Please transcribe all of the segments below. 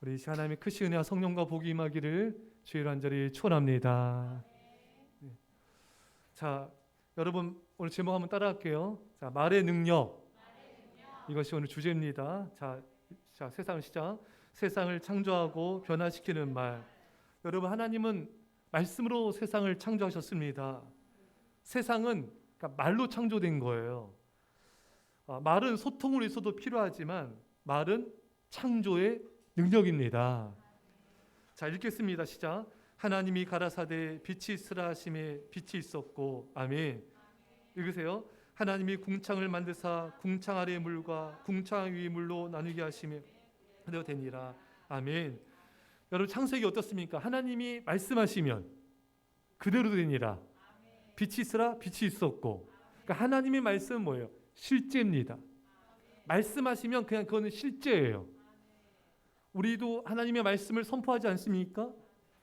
우리 하나님의 크신 은혜와 성령과 복이 임하기를 주의 간절히 축원합니다. 네. 자, 여러분 오늘 제목 한번 따라할게요. 자, 말의 능력. 이것이 오늘 주제입니다. 자, 세상을 시작. 세상을 창조하고 변화시키는 말. 여러분, 하나님은 말씀으로 세상을 창조하셨습니다. 세상은 그러니까 말로 창조된 거예요. 말은 소통을 위해서도 필요하지만 말은 창조의 능력입니다. 자, 읽겠습니다. 시작. 하나님이 가라사대 빛이 있으라 하심에 빛이 있었고. 아멘. 읽으세요. 하나님이 궁창을 만드사 궁창 아래의 물과 궁창 위의 물로 나누게 하심에 그대로 되니라. 아멘. 여러분, 창세기 어떻습니까? 하나님이 말씀하시면 그대로 되니라. 빛이 있으라 빛이 있었고. 그러니까 하나님의 말씀은 뭐예요? 실제입니다. 말씀하시면 그냥 그거는 실제예요. 우리도 하나님의 말씀을 선포하지 않습니까?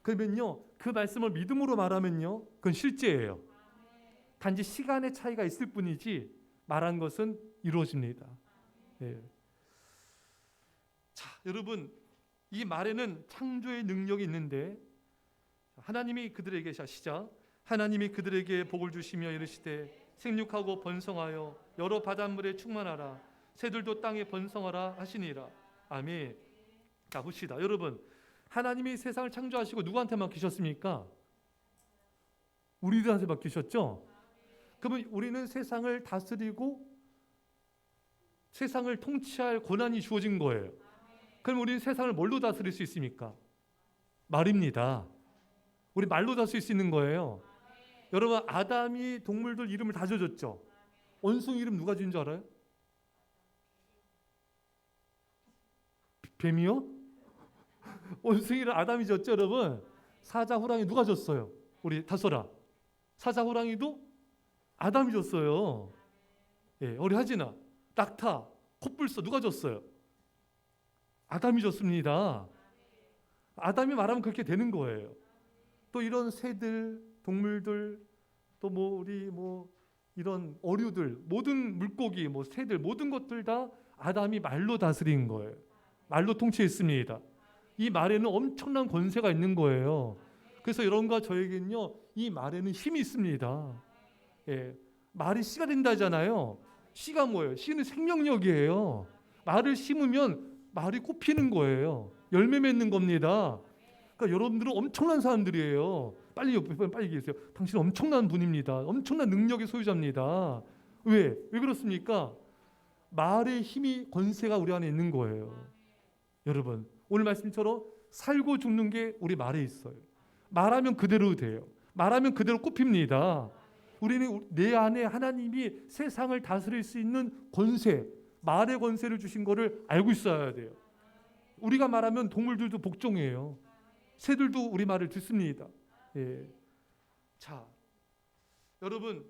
그러면요, 그 말씀을 믿음으로 말하면요, 그건 실제예요. 단지 시간의 차이가 있을 뿐이지 말한 것은 이루어집니다. 예. 자, 여러분, 이 말에는 창조의 능력이 있는데 하나님이 그들에게 시작. 하나님이 그들에게 복을 주시며 이르시되 생육하고 번성하여 여러 바닷물에 충만하라. 새들도 땅에 번성하라 하시니라. 아멘. 자, 봅시다. 여러분, 하나님이 세상을 창조하시고 누구한테 맡기셨습니까? 우리들한테 맡기셨죠? 그러면 우리는 세상을 다스리고 세상을 통치할 권한이 주어진 거예요. 그럼 우리는 세상을 뭘로 다스릴 수 있습니까? 말입니다. 우리 말로 다스릴 수 있는 거예요. 여러분, 아담이 동물들 이름을 다 지어줬죠? 원숭이 이름 누가 지은 줄 알아요? 뱀이요? 원숭이를 아담이 졌죠, 여러분. 사자, 호랑이 누가 졌어요? 우리 다솔아. 사자, 호랑이도 아담이 졌어요. 예, 우리 하진아, 낙타, 콧불소 누가 졌어요? 아담이 졌습니다. 아담이 말하면 그렇게 되는 거예요. 또 이런 새들, 동물들, 또 우리 이런 어류들, 모든 물고기, 새들, 모든 것들 다 아담이 말로 다스린 거예요. 말로 통치했습니다. 이 말에는 엄청난 권세가 있는 거예요. 그래서 여러분과 저에게는요, 이 말에는 힘이 있습니다. 예, 말이 씨가 된다잖아요. 씨가 뭐예요? 씨는 생명력이에요. 말을 심으면 말이 꽃피는 거예요. 열매 맺는 겁니다. 그러니까 여러분들은 엄청난 사람들이에요. 빨리 얘기해주세요. 당신은 엄청난 분입니다. 엄청난 능력의 소유자입니다. 왜 그렇습니까? 말의 힘이, 권세가 우리 안에 있는 거예요. 여러분, 오늘 말씀처럼 살고 죽는 게 우리 말에 있어요. 말하면 그대로 돼요. 말하면 그대로 꼽힙니다. 우리는 내 안에 하나님이 세상을 다스릴 수 있는 권세, 말의 권세를 주신 것을 알고 있어야 돼요. 우리가 말하면 동물들도 복종해요. 새들도 우리 말을 듣습니다. 예. 자, 여러분,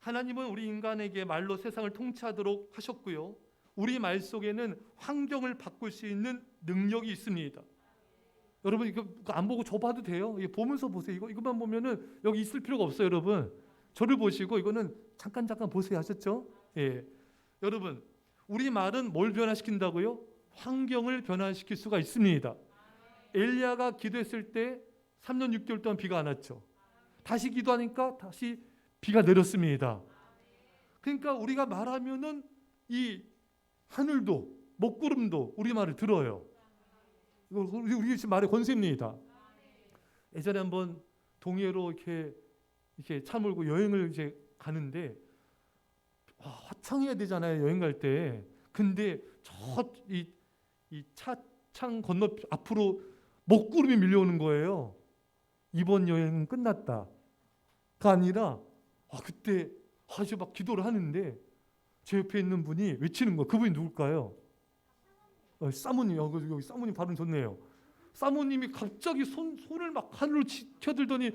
하나님은 우리 인간에게 말로 세상을 통치하도록 하셨고요. 우리 말 속에는 환경을 바꿀 수 있는 능력이 있습니다. 여러분, 이거 안 보고 저 봐도 돼요. 이거 보면서 보세요. 이것만 보면은 여기 있을 필요가 없어요, 여러분. 저를 보시고 이거는 잠깐 보세요. 하셨죠? 예. 여러분, 우리 말은 뭘 변화시킨다고요? 환경을 변화시킬 수가 있습니다. 엘리야가 기도했을 때 3년 6개월 동안 비가 안 왔죠. 다시 기도하니까 다시 비가 내렸습니다. 그러니까 우리가 말하면은 이 하늘도 먹구름도 우리 말을 들어요. 우리 지금 말의 권세입니다. 예전에 한번 동해로 이렇게 차 몰고 여행을 이제 가는데 화창해야 되잖아요, 여행 갈 때. 근데 이 차창 건너 앞으로 먹구름이 밀려오는 거예요. 이번 여행은 끝났다가 아니라 그때 아주 막 기도를 하는데 제 옆에 있는 분이 외치는 거예요. 그분이 누굴까요? 사모님. 여기 사모님 발음 좋네요. 사모님이 갑자기 손을 막 하늘로 켜들더니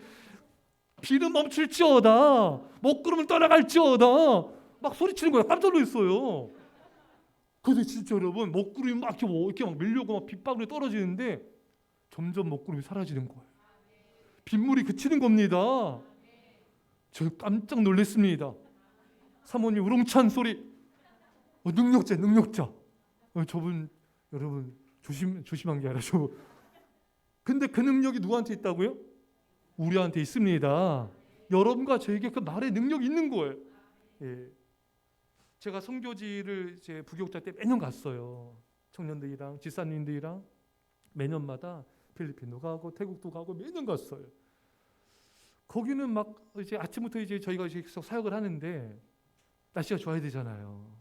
비는 멈출지어다, 먹구름은 떠나갈지어다 막 소리치는 거예요. 깜짝 놀랐어요. 그래서 진짜 여러분, 먹구름이 막 이렇게 막 밀려고 막 빗방울이 떨어지는데 점점 먹구름이 사라지는 거예요. 빗물이 그치는 겁니다. 저 깜짝 놀랐습니다. 사모님 우렁찬 소리. 능력자. 저분 여러분 조심한 게 아니라 근데 그 능력이 누구한테 있다고요? 우리한테 있습니다. 여러분과 저에게 그 말의 능력이 있는 거예요. 예. 제가 선교지를 제 부교육자 때 매년 갔어요. 청년들이랑 집사님들이랑 매년마다 필리핀도 가고 태국도 가고 매년 갔어요. 거기는 막 이제 아침부터 이제 저희가 계속 사역을 하는데 날씨가 좋아야 되잖아요.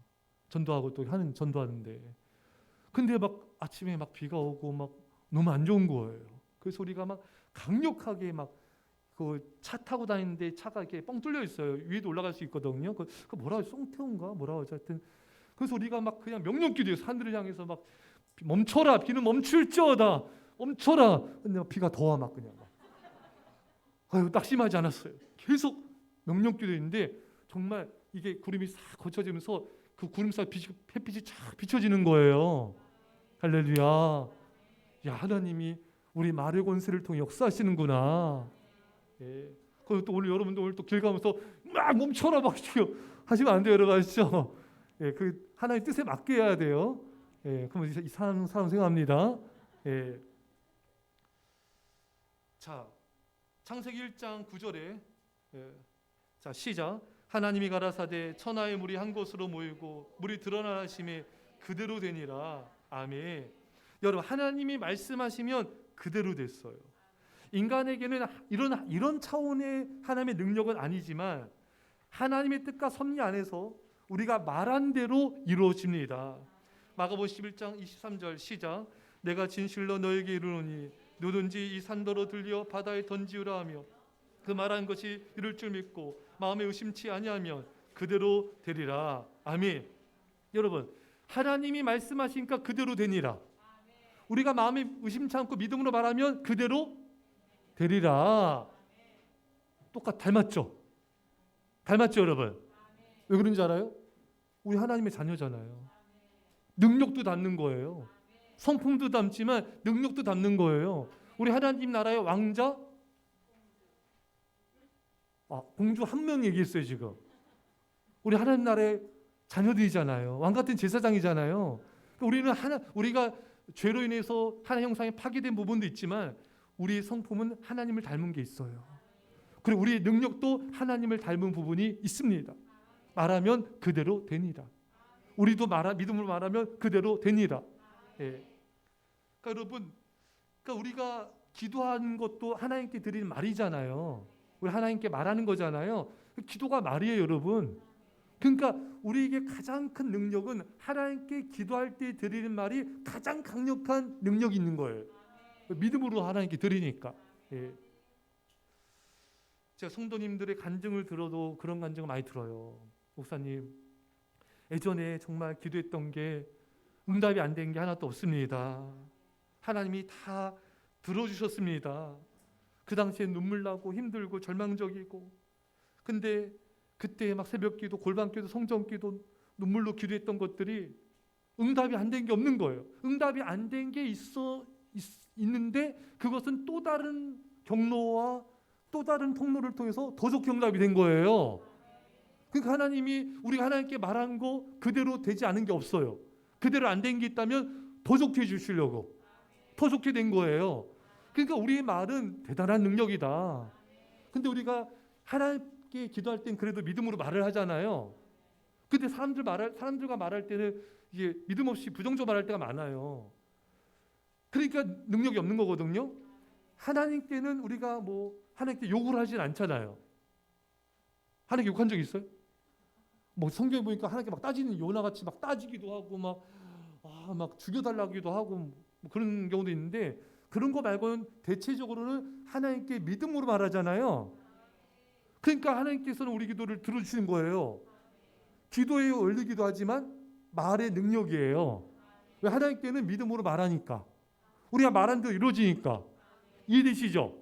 전도하고 또 전도하는데. 근데 막 아침에 막 비가 오고 막 너무 안 좋은 거예요. 그래서 우리가 막 강력하게 막 그 차 타고 다니는데 차가 이렇게 뻥 뚫려 있어요. 위에도 올라갈 수 있거든요. 그 뭐라 하죠? 송태호인가 뭐라 하죠? 하여튼 그래서 우리가 막 그냥 명령기도해서 하늘을 향해서 막 멈춰라, 비는 멈출지어다, 멈춰라. 근데 비가 더 와 막 그냥 막. 아유, 낙심하지 않았어요. 계속 명령기도했는데 정말 이게 구름이 싹 거쳐지면서 그 구름 사이 햇빛이 쫙 비춰지는 거예요. 할렐루야. 야, 하나님이 우리 말의 권세를 통해 역사하시는구나. 예. 그리고 또 오늘 여러분들 오늘 또 길 가면서 막 멈춰라 막 하시면 안 돼요, 여러분 아시죠? 예, 그 하나님의 뜻에 맞게 해야 돼요. 예, 그러면 이 사람 생각합니다. 예. 자, 창세기 1장 9절에 예. 자, 시작. 하나님이 가라사대 천하의 물이 한 곳으로 모이고 물이 드러나심에 그대로 되니라. 아멘. 여러분, 하나님이 말씀하시면 그대로 됐어요. 인간에게는 이런 차원의 하나님의 능력은 아니지만 하나님의 뜻과 섭리 안에서 우리가 말한 대로 이루어집니다. 마가복음 11장 23절 시작. 내가 진실로 너에게 이르노니 누든지 이 산더러 들려 바다에 던지우라 하며 그 말한 것이 이룰 줄 믿고 마음에 의심치 아니하면 그대로 되리라. 아멘. 여러분, 하나님이 말씀하시니까 그대로 되니라. 우리가 마음에 의심치 않고 믿음으로 말하면 그대로 되리라. 닮았죠? 닮았죠, 여러분? 왜 그런지 알아요? 우리 하나님의 자녀잖아요. 능력도 닮는 거예요. 성품도 닮지만 능력도 닮는 거예요. 우리 하나님 나라의 왕자, 공주 한 명 얘기했어요 지금. 우리 하나님 나라의 자녀들이잖아요. 왕 같은 제사장이잖아요. 우리가 죄로 인해서 하나님 형상에 파괴된 부분도 있지만 우리의 성품은 하나님을 닮은 게 있어요. 그리고 우리의 능력도 하나님을 닮은 부분이 있습니다. 말하면 그대로 되니라. 우리도 믿음으로 말하면 그대로 되니라. 예. 그러니까 여러분, 우리가 기도하는 것도 하나님께 드리는 말이잖아요. 우리 하나님께 말하는 거잖아요. 기도가 말이에요, 여러분. 그러니까 우리에게 가장 큰 능력은 하나님께 기도할 때 드리는 말이 가장 강력한 능력이 있는 거예요. 믿음으로 하나님께 드리니까. 예. 제가 성도님들의 간증을 들어도 그런 간증을 많이 들어요. 목사님, 예전에 정말 기도했던 게 응답이 안 된 게 하나도 없습니다. 하나님이 다 들어주셨습니다. 그 당시에 눈물 나고 힘들고 절망적이고, 근데 그때 막 새벽기도, 골방기도, 성전기도 눈물로 기도했던 것들이 응답이 안 된 게 없는 거예요. 응답이 안 된 게 있는데 그것은 또 다른 경로와 또 다른 통로를 통해서 더 좋게 응답이 된 거예요. 그러니까 하나님이 우리가 하나님께 말한 거 그대로 되지 않은 게 없어요. 그대로 안 된 게 있다면 더 좋게 해주시려고 더 좋게 된 거예요. 그러니까 우리의 말은 대단한 능력이다. 근데 우리가 하나님께 기도할 땐 그래도 믿음으로 말을 하잖아요. 근데 사람들과 말할 때는 이게 믿음 없이 부정적으로 말할 때가 많아요. 그러니까 능력이 없는 거거든요. 하나님께는 우리가 하나님께 욕을 하진 않잖아요. 하나님께 욕한 적 있어요? 성경에 보니까 하나님께 막 따지는 요나같이 막 따지기도 하고 막 죽여달라기도 하고 그런 경우도 있는데, 그런 거 말고는 대체적으로는 하나님께 믿음으로 말하잖아요. 그러니까 하나님께서는 우리 기도를 들어주시는 거예요. 기도의 원리기도 하지만 말의 능력이에요. 왜? 하나님께는 믿음으로 말하니까, 우리가 말한 대로 이루어지니까. 이해되시죠?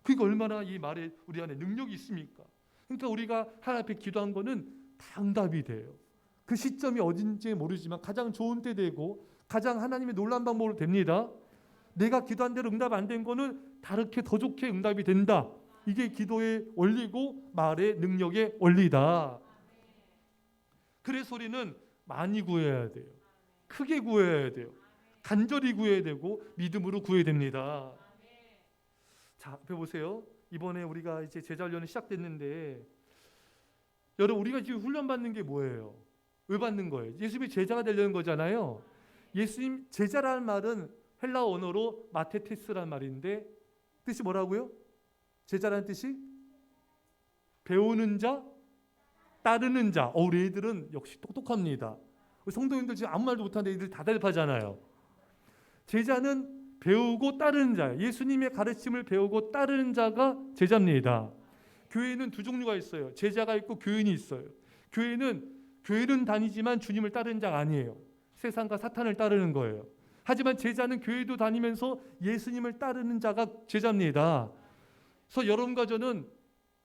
그러니까 얼마나 이 말에 우리 안에 능력이 있습니까? 그러니까 우리가 하나님 앞에 기도한 거는 다 응답이 돼요. 그 시점이 어딘지 모르지만 가장 좋은 때 되고 가장 하나님의 놀라운 방법으로 됩니다. 내가 기도한 대로 응답 안 된 거는 다르게 더 좋게 응답이 된다. 이게 기도의 원리고 말의 능력의 원리다. 그래서 우리는 많이 구해야 돼요. 크게 구해야 돼요. 간절히 구해야 되고 믿음으로 구해야 됩니다. 자, 앞에 보세요. 이번에 우리가 이제 제자 훈련이 시작됐는데 여러분 우리가 지금 훈련 받는 게 뭐예요? 왜 받는 거예요? 예수님이 제자가 되려는 거잖아요. 예수님 제자라는 말은 헬라어 언어로 마테테스라는 말인데 뜻이 뭐라고요? 제자라는 뜻이 배우는 자, 따르는 자. 우리 애들은 역시 똑똑합니다. 우리 성도님들 지금 아무 말도 못하는데 애들 다 대답하잖아요. 제자는 배우고 따르는 자. 예수님의 가르침을 배우고 따르는 자가 제자입니다. 교회는 두 종류가 있어요. 제자가 있고 교인이 있어요. 교회는 다니지만 주님을 따르는 자가 아니에요. 세상과 사탄을 따르는 거예요. 하지만 제자는 교회도 다니면서 예수님을 따르는 자가 제자입니다. 그래서 여러분과 저는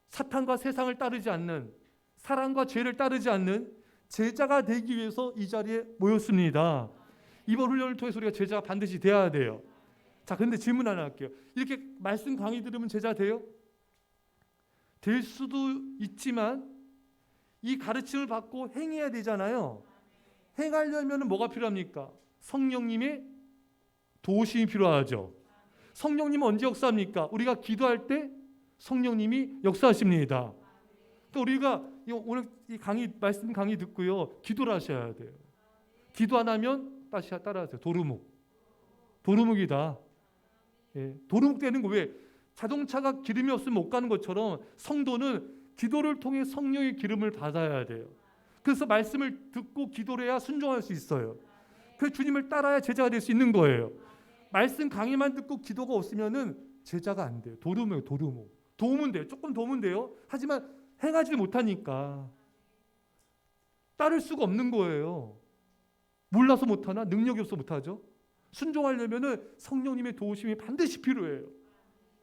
사탄과 세상을 따르지 않는, 사랑과 죄를 따르지 않는 제자가 되기 위해서 이 자리에 모였습니다. 이번 훈련을 통해서 우리가 제자가 반드시 돼야 돼요. 자, 근데 질문 하나 할게요. 이렇게 말씀 강의 들으면 제자 돼요? 될 수도 있지만 이 가르침을 받고 행해야 되잖아요. 행하려면 뭐가 필요합니까? 성령님의 도우심이 필요하죠. 성령님은 언제 역사합니까? 우리가 기도할 때 성령님이 역사하십니다. 또 우리가 오늘 이 말씀 강의 듣고요, 기도를 하셔야 돼요. 기도 안 하면 다시 따라하세요. 도루묵이다. 예, 도루묵 되는 거 왜? 자동차가 기름이 없으면 못 가는 것처럼 성도는 기도를 통해 성령의 기름을 받아야 돼요. 그래서 말씀을 듣고 기도를 해야 순종할 수 있어요. 그 주님을 따라야 제자가 될 수 있는 거예요. 말씀 강의만 듣고 기도가 없으면은 제자가 안 돼요. 도루묵. 도우면 돼요. 조금 도우면 돼요. 하지만 행하지 못하니까 따를 수가 없는 거예요. 몰라서 못하나? 능력이 없어 못하죠. 순종하려면은 성령님의 도우심이 반드시 필요해요.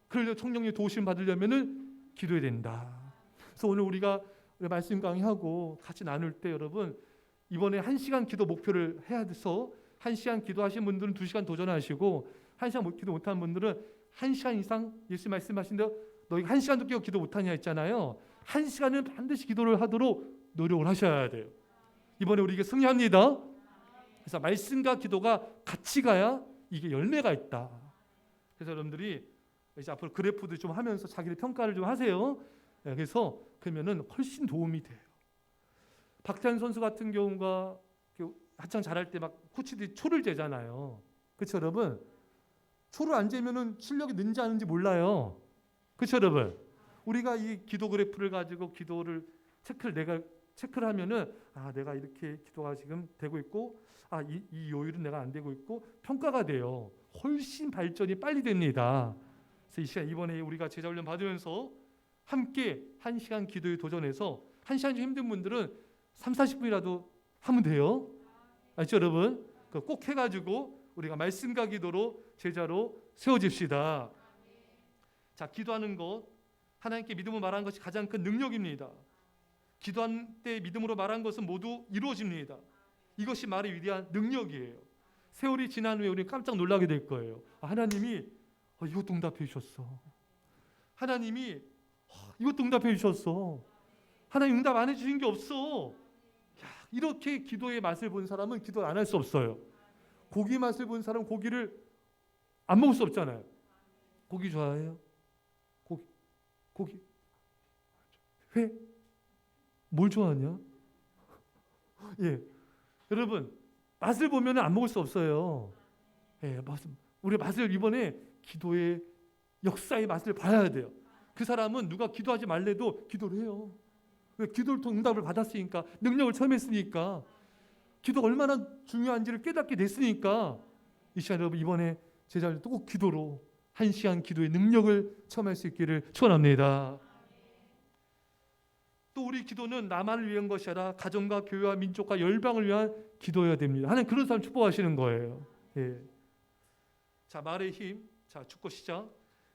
그러려 성령님의 도우심 받으려면은 기도해야 된다. 그래서 오늘 우리가 말씀 강의하고 같이 나눌 때 여러분 이번에 1시간 기도 목표를 해야 돼서 1시간 기도하신 분들은 2시간 도전하시고 1시간 기도 못하는 분들은 1시간 이상 예수 말씀하신 대로 너희가 1시간도 깨고 기도 못하냐 했잖아요. 1시간은 반드시 기도를 하도록 노력을 하셔야 돼요. 이번에 우리 승리합니다. 그래서 말씀과 기도가 같이 가야 이게 열매가 있다. 그래서 여러분들이 이제 앞으로 그래프도 좀 하면서 자기를 평가를 좀 하세요. 그래서 그러면은 훨씬 도움이 돼요. 박찬 선수 같은 경우가 한창 잘할 때 막 코치들이 초를 재잖아요. 그렇죠, 여러분? 초를 안 재면은 실력이 는지 아닌지 몰라요. 그렇죠, 여러분? 우리가 이 기도 그래프를 가지고 기도를 체크를 하면은 내가 이렇게 기도가 지금 되고 있고 이 요일은 내가 안 되고 있고 평가가 돼요. 훨씬 발전이 빨리 됩니다. 그래서 이 시간 이번에 우리가 제자 훈련 받으면서 함께 1시간 기도에 도전해서 1시간 좀 힘든 분들은 30-40분이라도 하면 돼요. 알죠, 여러분? 꼭 해가지고 우리가 말씀과 기도로 제자로 세워집시다. 자, 기도하는 것 하나님께 믿음으로 말하는 것이 가장 큰 능력입니다. 기도할 때 믿음으로 말한 것은 모두 이루어집니다. 이것이 말의 위대한 능력이에요. 세월이 지난 후에 우리 깜짝 놀라게 될 거예요. 하나님이 이것도 응답해 주셨어. 하나님이 이것도 응답해 주셨어. 하나님 응답 안 해주신 게 없어. 이렇게 기도의 맛을 본 사람은 기도 안 할 수 없어요. 고기 맛을 본 사람은 고기를 안 먹을 수 없잖아요. 고기 좋아해요? 고기 회? 뭘 좋아하냐? 예, 여러분 맛을 보면 안 먹을 수 없어요. 예, 우리 맛을 이번에 기도의 역사의 맛을 봐야 돼요. 그 사람은 누가 기도하지 말래도 기도를 해요. 왜? 기도를 통해 응답을 받았으니까, 능력을 처음 했으니까, 기도가 얼마나 중요한지를 깨닫게 됐으니까. 이 시간 여러분 이번에 제자들 꼭 기도로 1시간 기도의 능력을 체험할 수 있기를 축원합니다. 또 우리 기도는 나만을 위한 것이 아니라 가정과 교회와 민족과 열방을 위한 기도여야 됩니다. 하나님 그런 사람 축복하시는 거예요. 예. 자, 말의 힘. 자, 죽고 시작.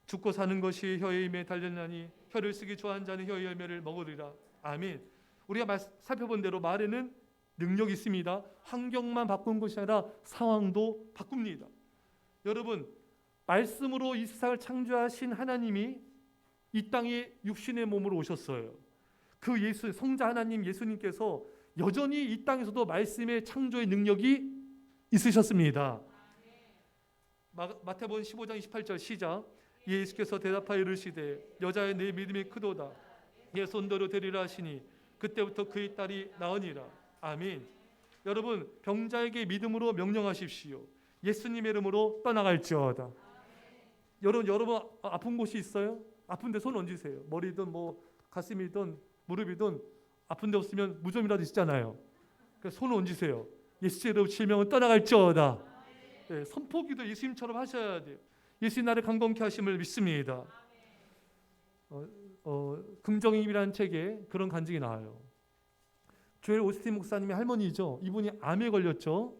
죽고 사는 것이 혀의 힘에 달렸나니 혀를 쓰기 좋아하는 자는 혀의 열매를 먹으리라. 아멘. 우리가 살펴본 대로 말에는 능력이 있습니다. 환경만 바꾼 것이 아니라 상황도 바꿉니다. 여러분, 말씀으로 이 세상을 창조하신 하나님이 이 땅에 육신의 몸으로 오셨어요. 그 성자 하나님 예수님께서 여전히 이 땅에서도 말씀의 창조의 능력이 있으셨습니다. 마태복음 15장 28절 시작. 예수께서 대답하여 이르시되 여자의 내 믿음이 크도다. 예 손더러 되리라 하시니 그때부터 그의 딸이 나으니라. 아멘. 여러분 병자에게 믿음으로 명령하십시오. 예수님의 이름으로 떠나갈지어다. 여러분 아픈 곳이 있어요? 아픈데 손 얹으세요. 머리든 뭐 가슴이든 무릎이든 아픈데 없으면 무좀이라도 있잖아요. 그러니까 손을 얹으세요. 예수의 이름으로 질병은 떠나갈지어다. 네, 선포기도 예수님처럼 하셔야 돼요. 예수님 나를 강건케 하심을 믿습니다. 긍정입이라는 책에 그런 간증이 나와요. 조엘 오스틴 목사님의 할머니죠. 이분이 암에 걸렸죠.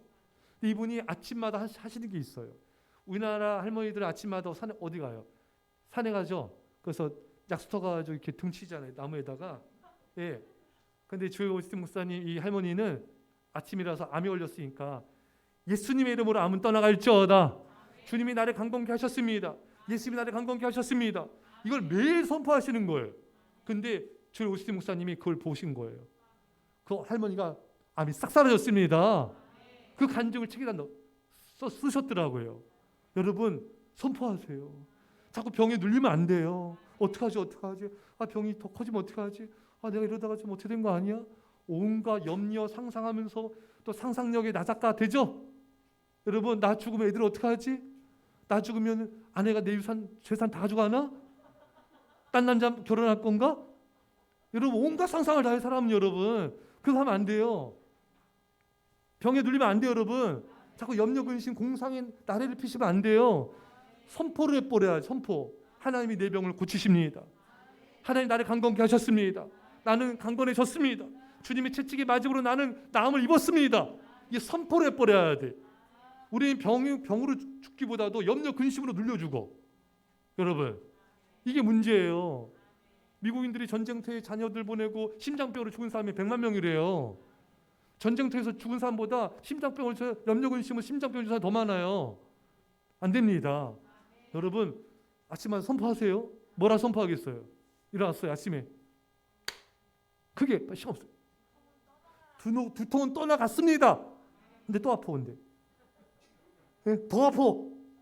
이분이 아침마다 하시는 게 있어요. 우리나라 할머니들 아침마다 산에 어디 가요? 산에 가죠. 그래서 약수터 가지고 이렇게 등치잖아요. 나무에다가. 예. 근데 조엘 오스틴 목사님 이 할머니는 아침이라서 암이 걸렸으니까 예수님의 이름으로 암은 떠나갈지어다. 주님이 나를 강건케 하셨습니다. 예수님이 나를 강건케 하셨습니다. 이걸 매일 선포하시는 거예요. 근데 조엘 오스틴 목사님이 그걸 보신 거예요. 그 할머니가 암이 싹 사라졌습니다. 그 간증을 책에다 쓰셨더라고요. 여러분 선포하세요. 자꾸 병에 눌리면 안 돼요. 어떡하지? 아 병이 더 커지면 어떡하지? 아 내가 이러다가 좀 어떻게 된 거 아니야? 온갖 염려 상상하면서 또 상상력에 나작가 되죠? 여러분 나 죽으면 애들 어떡하지? 나 죽으면 아내가 내 유산 재산 다 가져가나? 딴 남자 결혼할 건가? 여러분 온갖 상상을 다 해 사람은 여러분 그거 하면 안 돼요. 병에 눌리면 안 돼요 여러분. 자꾸 염려 근심 공상에 나래를 피시면 안 돼요. 선포를 해버려야 선포. 하나님이 내 병을 고치십니다. 하나님 나를 강건케 하셨습니다. 나는 강건해졌습니다. 주님의 채찍에 맞음으로 나는 나음을 입었습니다. 이게 선포를 해버려야 돼. 우리는 병으로 죽기보다도 염려 근심으로 눌려 죽어. 여러분 이게 문제예요. 미국인들이 전쟁터에 자녀들 보내고 심장병으로 죽은 사람이 100만 명이래요. 전쟁터에서 죽은 사람보다 심장병으로 염려 근심으로 심장병 죽은 사람이 더 많아요. 안 됩니다. 여러분 아침마다 선포하세요. 뭐라 선포하겠어요? 일어났어요 아침에. 크게 시간 없어요. 두통은 떠나갔습니다. 근데 또 아파 근데. 네? 더 아파.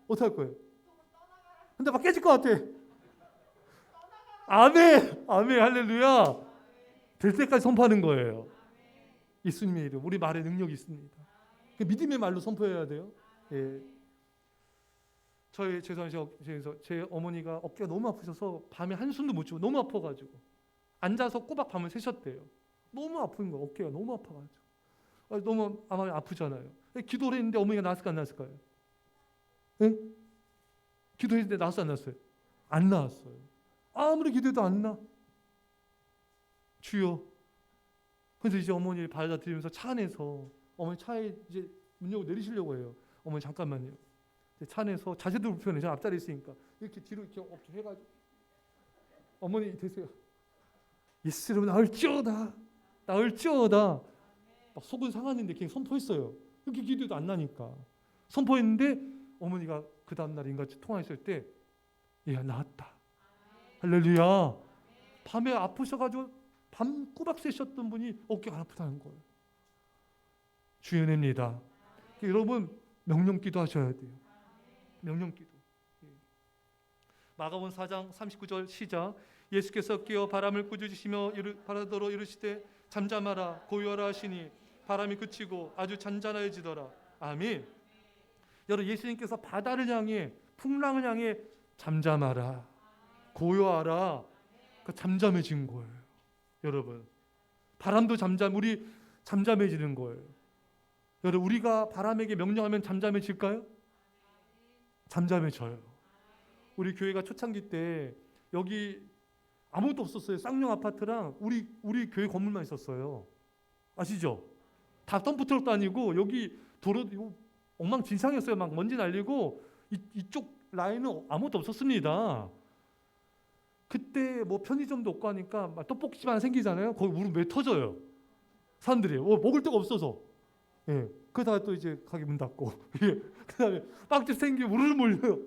어떡할 거예요? 근데 막 깨질 것 같아. 아멘 할렐루야. 될 때까지 선포하는 거예요. 예수님의 이름 우리 말에 능력이 있습니다. 믿음의 말로 선포해야 돼요. 예. 제 어머니가 어깨가 너무 아프셔서 밤에 한숨도 못 자고 너무 아파가지고 앉아서 꼬박 밤을 새셨대요. 너무 아픈 거 어깨가 너무 아파가지고 너무 아마 아프잖아요. 기도를 했는데 어머니가 나았을까 안 나았을까요? 예? 기도했는데 나았어요 안 나았어요? 안 나았어요. 아무리 기도해도 안 나. 주여. 그래서 이제 어머니를 받아들이면서 차 안에서 어머니 차에 이제 문 열고 내리시려고 해요. 어머니 잠깐만요. 차 안에서 자세도 불편해. 저 앞자리에 있으니까 이렇게 뒤로 이렇게 해가지고 어머니 되세요. 예수 이름으로 나을지어다. 막 속은 상하는데 그냥 선포했어요. 이렇게 기도도 안 나니까 선포했는데 어머니가 그 다음날 인같이 통화했을 때 얘가 나았다. 할렐루야. 밤에 아프셔가지고 밤 꼬박 새셨던 분이 어깨가 안 아프다는 거예요. 주의 은혜입니다. 여러분 명령기도 하셔야 돼요. 명령기도. 마가복음 4장 39절 시작. 예수께서 깨어 바람을 꾸짖으시며 바라더러 이르시되 잠잠하라 고요하라 하시니 바람이 그치고 아주 잔잔해지더라. 아멘. 여러분 예수님께서 바다를 향해 풍랑을 향해 잠잠하라 고요하라 잠잠해진 거예요. 여러분 바람도 우리 잠잠해지는 거예요. 여러분 우리가 바람에게 명령하면 잠잠해질까요? 잠잠해져요. 우리 교회가 초창기 때 여기 아무것도 없었어요. 쌍용 아파트랑 우리 교회 건물만 있었어요. 아시죠? 다 덤프트럭도 아니고 여기 도로 엉망진창이었어요. 막 먼지 날리고 이쪽 라인은 아무것도 없었습니다. 그때 뭐 편의점도 없고 하니까 막 떡볶이집 하나 생기잖아요. 거기 물은 왜 터져요? 사람들이 먹을 데가 없어서. 예. 그러다가 또 이제 가게 문 닫고 예. 그다음에 빵집 생기고 우르르 몰려요.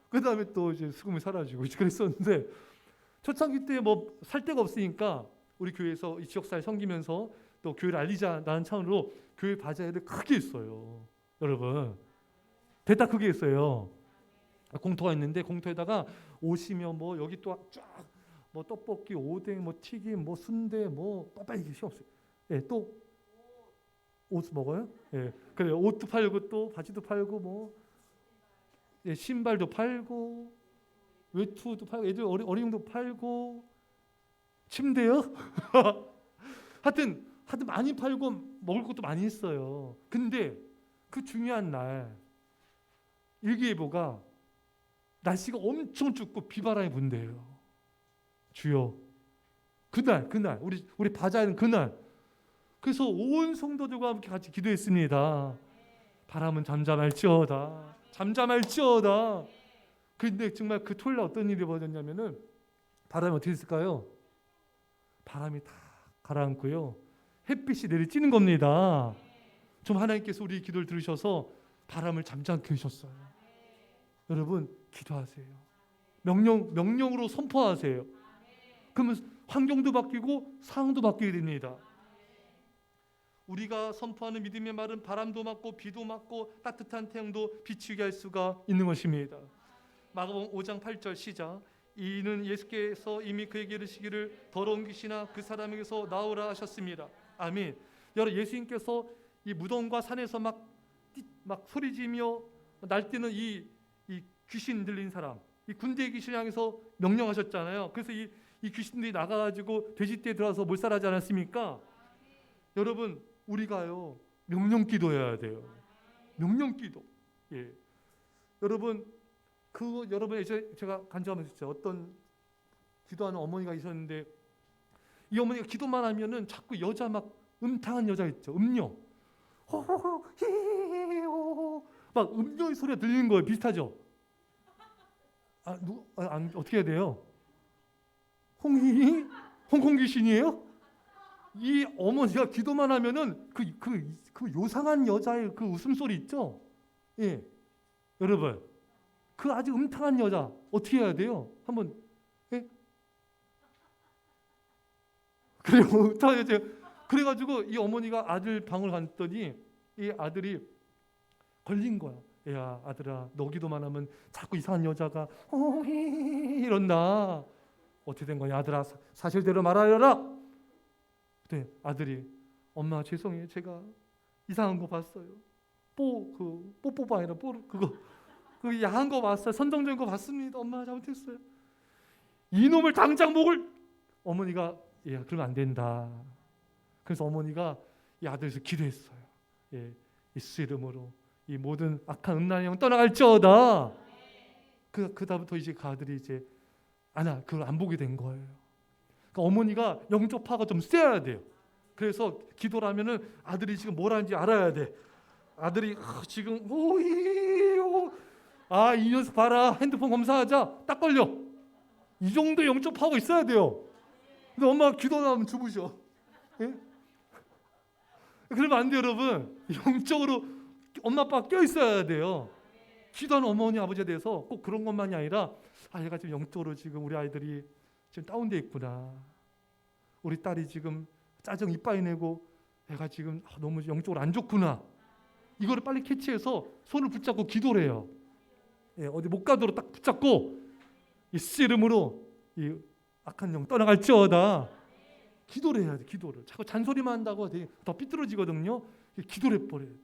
그다음에 또 이제 수금이 사라지고 그랬었는데 초창기 때 뭐 살 데가 없으니까 우리 교회에서 이 지역사회 섬기면서 또 교회를 알리자라는 차원으로 교회 바자회를 크게 했어요. 여러분 대다 크게 했어요. 공터가 있는데 공터에다가 오시며 뭐 여기 또 쫙 뭐 떡볶이, 오뎅, 뭐 튀김, 뭐 순대, 뭐 빨리 이게 시험 없어요. 예, 또 옷 먹어요? 예, 그래 옷도 팔고 또 바지도 팔고 뭐 예, 신발도 팔고 외투도 팔고 애들 어린이용도 팔고 침대요? 하여튼 많이 팔고 먹을 것도 많이 있어요. 근데 그 중요한 날 일기예보가 날씨가 엄청 춥고 비바람이 분대요. 주여 그날 우리 바자회는 그날 그래서 온 성도들과 함께 같이 기도했습니다. 바람은 잠잠할지어다. 근데 정말 그 토요일 날 어떤 일이 벌어졌냐면은 바람이 어떻게 됐을까요? 바람이 다 가라앉고요. 햇빛이 내리쬐는 겁니다. 좀 하나님께서 우리 기도를 들으셔서 바람을 잠잠케 하셨어요. 여러분 기도하세요. 명령으로 선포하세요. 그러면 환경도 바뀌고 상황도 바뀌게 됩니다. 우리가 선포하는 믿음의 말은 바람도 맞고 비도 맞고 따뜻한 태양도 비추게 할 수가 있는 것입니다. 마가복음 5장 8절 시작. 이는 예수께서 이미 그에게 이르시기를 더러운 귀신아 그 사람에게서 나오라 하셨습니다. 아멘. 여러분 예수님께서 이 무덤과 산에서 막 소리지며 날뛰는 이 귀신 들린 사람, 이 군대의 귀신을 향해서 명령하셨잖아요. 그래서 이 귀신들이 나가가지고 돼지떼에 들어와서 몰살하지 않았습니까? 여러분 우리가요 명령기도 해야 돼요. 명령기도. 예. 여러분 여러분 제가 간증하면서 진짜 어떤 기도하는 어머니가 있었는데 이 어머니가 기도만 하면은 자꾸 여자 막 음탕한 여자 있죠. 음료. 호호호 히히히호 막 음료의 소리가 들리는 거예요. 비슷하죠? 어떻게 해야 돼요? 홍콩 귀신이에요? 이 어머니가 기도만 하면은 그 요상한 여자의 그 웃음소리 있죠? 예. 여러분, 그 아주 음탕한 여자 어떻게 해야 돼요? 한번 예? 그래요. 음탕한 여자. 그래가지고 이 어머니가 아들 방을 갔더니 이 아들이 걸린 거야. 야 아들아, 너 기도만 하면 자꾸 이상한 여자가 이런다. 어떻게 된 거냐 아들아, 사실대로 말하여라. 그때 아들이 엄마 죄송해요, 제가 이상한 거 봤어요. 뽀뽀가 아니라 그 야한 거 봤어요. 선정적인 거 봤습니다. 엄마 잘못했어요. 이놈을 당장 목을. 어머니가 야 그러면 안 된다. 그래서 어머니가 이 아들에서 기도했어요. 예, 예수 이름으로 이 모든 악한 음란의 영 떠나갈지어다. 그 다음부터 이제 그 아들이 이제 그걸 안 보게 된 거예요. 그러니까 어머니가 영적 파가 좀 세야 돼요. 그래서 기도를 하면은 아들이 지금 뭘 하는지 알아야 돼. 아들이 지금 이 녀석 봐라, 핸드폰 검사하자, 딱 걸려. 이 정도 영적 파가 있어야 돼요. 근데 엄마가 기도를 하면 주무셔. 예? 그러면 안 돼요, 여러분. 영적으로 엄마 아빠가 껴 있어야 돼요. 기도하는 어머니 아버지에 대해서 꼭 그런 것만이 아니라 얘가 지금 영적으로 지금 우리 아이들이 지금 다운돼 있구나. 우리 딸이 지금 짜증 이빠이 내고 애가 지금 너무 영적으로 안 좋구나. 이거를 빨리 캐치해서 손을 붙잡고 기도를 해요. 예, 어디 못 가도록 딱 붙잡고 예수 이름으로 이 악한 영 떠나갈지어다. 기도를 해야 돼. 기도를. 자꾸 잔소리만 한다고 되게 더 삐뚤어지거든요. 기도를 해버려야 돼.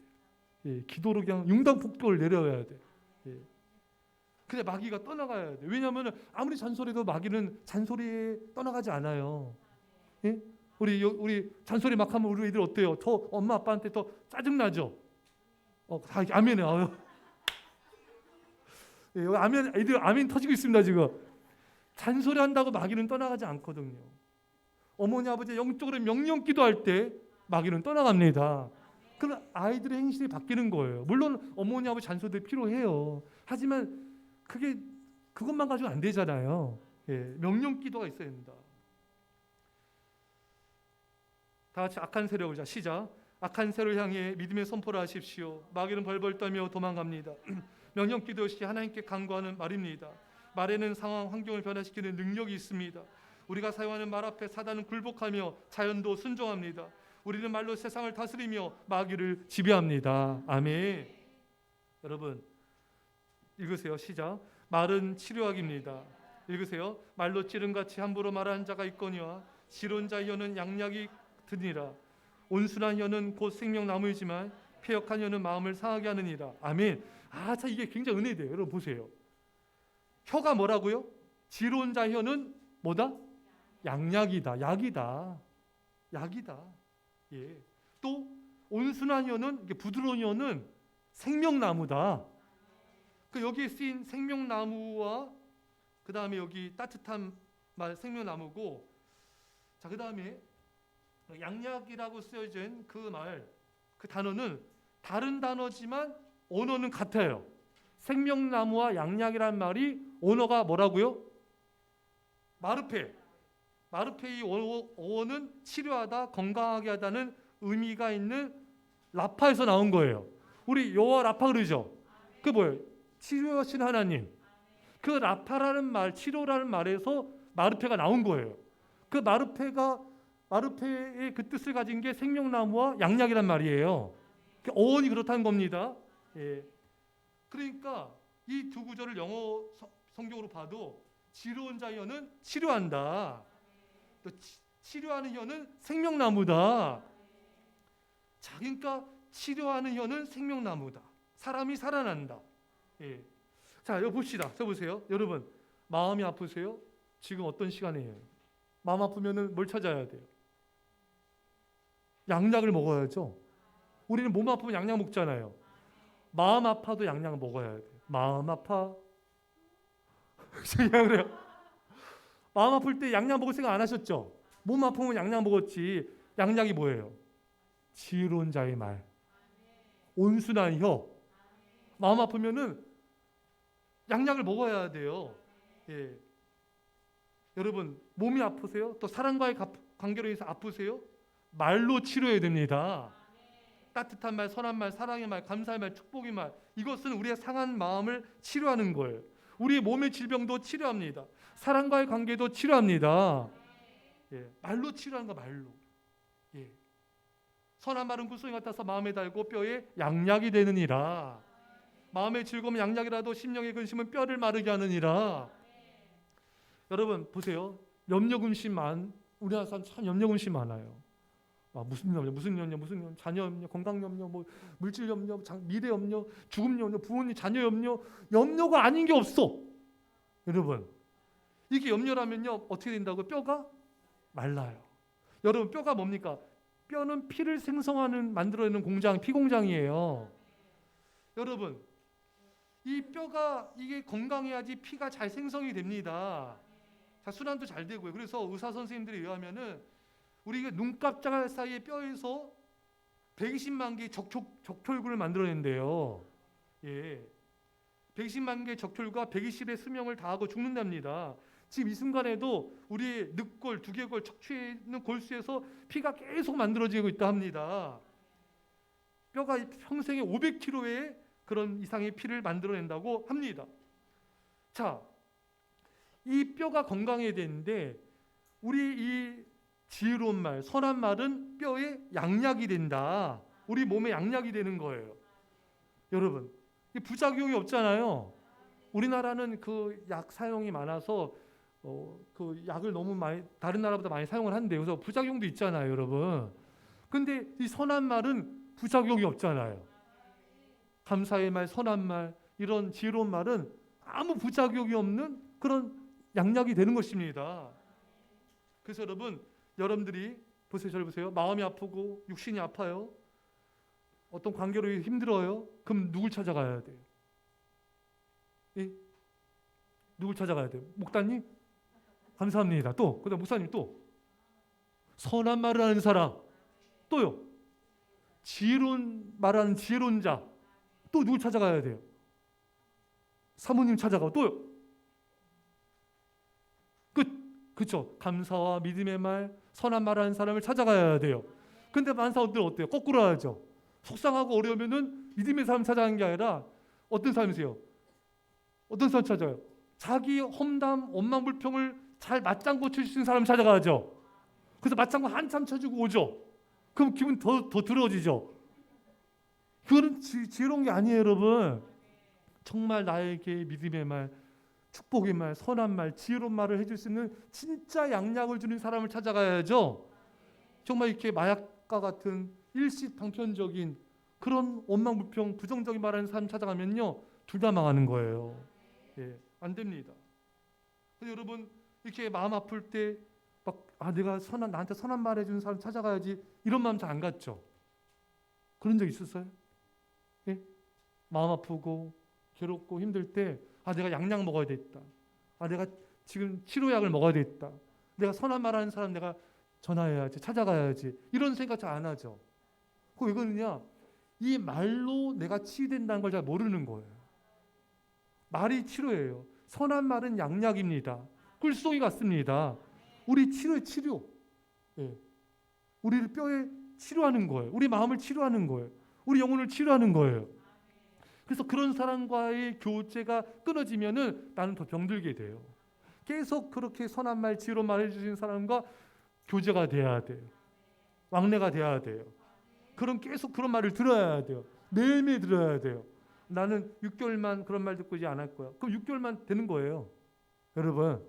예, 기도로 그냥 융당폭격을 내려야 돼. 예. 근데 마귀가 떠나가야 돼. 왜냐하면 아무리 잔소리도 마귀는 잔소리에 떠나가지 않아요. 예? 우리 잔소리 막 하면 우리 애들 어때요? 더 엄마 아빠한테 더 짜증 나죠. 다 아멘해. 예, 아멘. 애들 아멘 터지고 있습니다 지금. 잔소리 한다고 마귀는 떠나가지 않거든요. 어머니 아버지 영적으로 명령 기도할 때 마귀는 떠나갑니다. 그럼 아이들의 행실이 바뀌는 거예요. 물론 어머니 아버지 잔소리도 필요해요. 하지만 그것만 가지고 안 되잖아요. 예, 명령 기도가 있어야 됩니다. 다 같이 악한 세력을 시작. 악한 세력을 향해 믿음의 선포를 하십시오. 마귀는 벌벌 떨며 도망갑니다. 명령 기도 역시 하나님께 간구하는 말입니다. 말에는 상황, 환경을 변화시키는 능력이 있습니다. 우리가 사용하는 말 앞에 사단은 굴복하며 자연도 순종합니다. 우리는 말로 세상을 다스리며 마귀를 지배합니다. 아멘. 여러분, 읽으세요. 시작. 말은 치료약입니다. 읽으세요. 말로 찌른같이 함부로 말하는 자가 있거니와 지론자의 혀는 양약이 드니라. 온순한 혀는 곧 생명나무이지만 패역한 혀는 마음을 상하게 하느니라. 아멘. 자, 이게 굉장히 은혜돼요. 여러분 보세요. 혀가 뭐라고요? 지론자 혀는 뭐다? 양약이다. 약이다. 약이다. 예. 또 온순한 혀는, 부드러운 혀는 생명나무다. 그 여기에 쓰인 생명나무와 그 다음에 여기 따뜻한 말 생명나무고, 자, 그 다음에 양약이라고 쓰여진 그 말, 그 단어는 다른 단어지만 언어는 같아요. 생명나무와 양약이란 말이 언어가 뭐라고요? 마르페. 마르페의 어원은 치료하다, 건강하게 하다는 의미가 있는 라파에서 나온 거예요. 우리 여호와 라파 그러죠? 그 뭐예요? 치료하신 하나님. 그 라파라는 말, 치료라는 말에서 마르페가 나온 거예요. 그 마르페의 그 뜻을 가진 게 생명나무와 양약이란 말이에요. 어원이 그렇다는 겁니다. 예. 그러니까 이 두 구절을 영어 성경으로 봐도 지로운 자의 혀는 치료한다. 또 치료하는 혀는 생명나무다. 자, 그러니까 치료하는 혀는 생명나무다. 사람이 살아난다. 예. 자, 여기 봅시다. 저 보세요. 여러분, 마음이 아프세요? 지금 어떤 시간이에요? 마음 아프면은 뭘 찾아야 돼요? 양약을 먹어야죠. 우리는 몸 아프면 양약 먹잖아요. 마음 아파도 양약 먹어야 돼요. 마음 아파. 그냥 그래요. 마음 아플 때 양약 먹을 생각 안 하셨죠? 몸 아프면 양약 먹었지. 양약이 뭐예요? 지혜로운 자의 말, 온순한 혀. 마음 아프면은 양약을 먹어야 돼요. 예. 여러분, 몸이 아프세요? 또 사람과의 관계로 인해서 아프세요? 말로 치료해야 됩니다. 따뜻한 말, 선한 말, 사랑의 말, 감사의 말, 축복의 말, 이것은 우리의 상한 마음을 치료하는 거예요. 우리의 몸의 질병도 치료합니다. 사랑과의 관계도 치료합니다. 예. 말로 치료하는 거, 말로. 예. 선한 말은 구성이 같아서 마음에 달고 뼈에 양약이 되느니라. 마음의 즐거움은 양약이라도 심령의 근심은 뼈를 마르게 하느니라. 여러분 보세요. 염려 근심 우리나라 사람 참 염려 근심 많아요. 무슨 염려, 자녀 염려, 건강 염려, 물질 염려, 미래 염려, 죽음 염려, 부모님 자녀 염려가 아닌 게 없어. 여러분, 이게 염려라면요 어떻게 된다고? 뼈가 말라요. 여러분, 뼈가 뭡니까? 뼈는 피를 만들어내는 공장, 피 공장이에요. 여러분, 이 뼈가 이게 건강해야지 피가 잘 생성이 됩니다. 자, 순환도 잘 되고요. 그래서 의사 선생님들에 의하면은 우리가 눈깜짝 사이에 뼈에서 120만 개의 적혈구를 만들어낸대요. 예, 120만 개의 적혈구가 120의 수명을 다하고 죽는답니다. 지금 이 순간에도 우리의 늑골, 두개골, 척추에 있는 골수에서 피가 계속 만들어지고 있다 합니다. 뼈가 평생에 500kg의 그런 이상의 피를 만들어낸다고 합니다. 자, 이 뼈가 건강해야 되는데 우리 이 지혜로운 말, 선한 말은 뼈에 양약이 된다. 우리 몸에 양약이 되는 거예요. 여러분, 부작용이 없잖아요. 우리나라는 그 약 사용이 많아서 그 약을 너무 많이 다른 나라보다 많이 사용을 한대요. 그래서 부작용도 있잖아요, 여러분. 근데 이 선한 말은 부작용이 없잖아요. 감사의 말, 선한 말, 이런 지혜로운 말은 아무 부작용이 없는 그런 양약이 되는 것입니다. 그래서 여러분들이 보세요, 저를 보세요. 마음이 아프고 육신이 아파요. 어떤 관계로 힘들어요. 그럼 누굴 찾아가야 돼요? 예? 누굴 찾아가야 돼요? 목사님? 감사합니다. 또, 그다음 목사님 또. 선한 말을 하는 사람. 또요. 지혜로운 말하는 지혜로운 자. 또 누굴 찾아가야 돼요? 사모님 찾아가고 또요. 그렇죠. 감사와 믿음의 말, 선한 말하는 사람을 찾아가야 돼요. 근데 많은 사람들 어때요? 거꾸로 하죠. 속상하고 어려우면은 믿음의 사람 찾아가는 게 아니라 어떤 사람이세요? 어떤 사람 찾아요? 자기 험담, 원망, 불평을 잘 맞장구 칠 수 있는 사람 찾아가죠. 그래서 맞장구 한참 쳐주고 오죠. 그럼 기분 더 더러워지죠. 그거는 지혜로운 게 아니에요, 여러분. 정말 나에게 믿음의 말, 축복의 말, 선한 말, 지혜로운 말을 해줄 수 있는 진짜 양약을 주는 사람을 찾아가야죠. 정말 이렇게 마약과 같은 일시방편적인 그런 원망불평 부정적인 말하는 사람 찾아가면요, 둘 다 망하는 거예요. 예, 안 됩니다. 여러분 이렇게 마음 아플 때 막 내가 나한테 선한 말 해주는 사람 찾아가야지, 이런 마음 잘 안 갔죠. 그런 적 있었어요? 예? 마음 아프고 괴롭고 힘들 때 내가 양약 먹어야 되겠다. 내가 지금 치료약을 먹어야 되겠다. 내가 선한 말하는 사람 내가 전화해야지, 찾아가야지, 이런 생각 잘 안 하죠. 왜 그러냐? 이 말로 내가 치유된다는 걸 잘 모르는 거예요. 말이 치료예요. 선한 말은 양약입니다. 꿀송이 같습니다. 우리 치료의 치료. 예. 우리를 뼈에 치료하는 거예요. 우리 마음을 치료하는 거예요. 우리 영혼을 치료하는 거예요. 그래서 그런 사람과의 교제가 끊어지면은 나는 더 병들게 돼요. 계속 그렇게 선한 말, 지혜로운 말 해주신 사람과 교제가 돼야 돼요. 왕래가 돼야 돼요. 계속 그런 말을 들어야 돼요. 매일매일 들어야 돼요. 나는 6개월만 그런 말 듣고 이제 안 할 거야. 그럼 6개월만 되는 거예요. 여러분,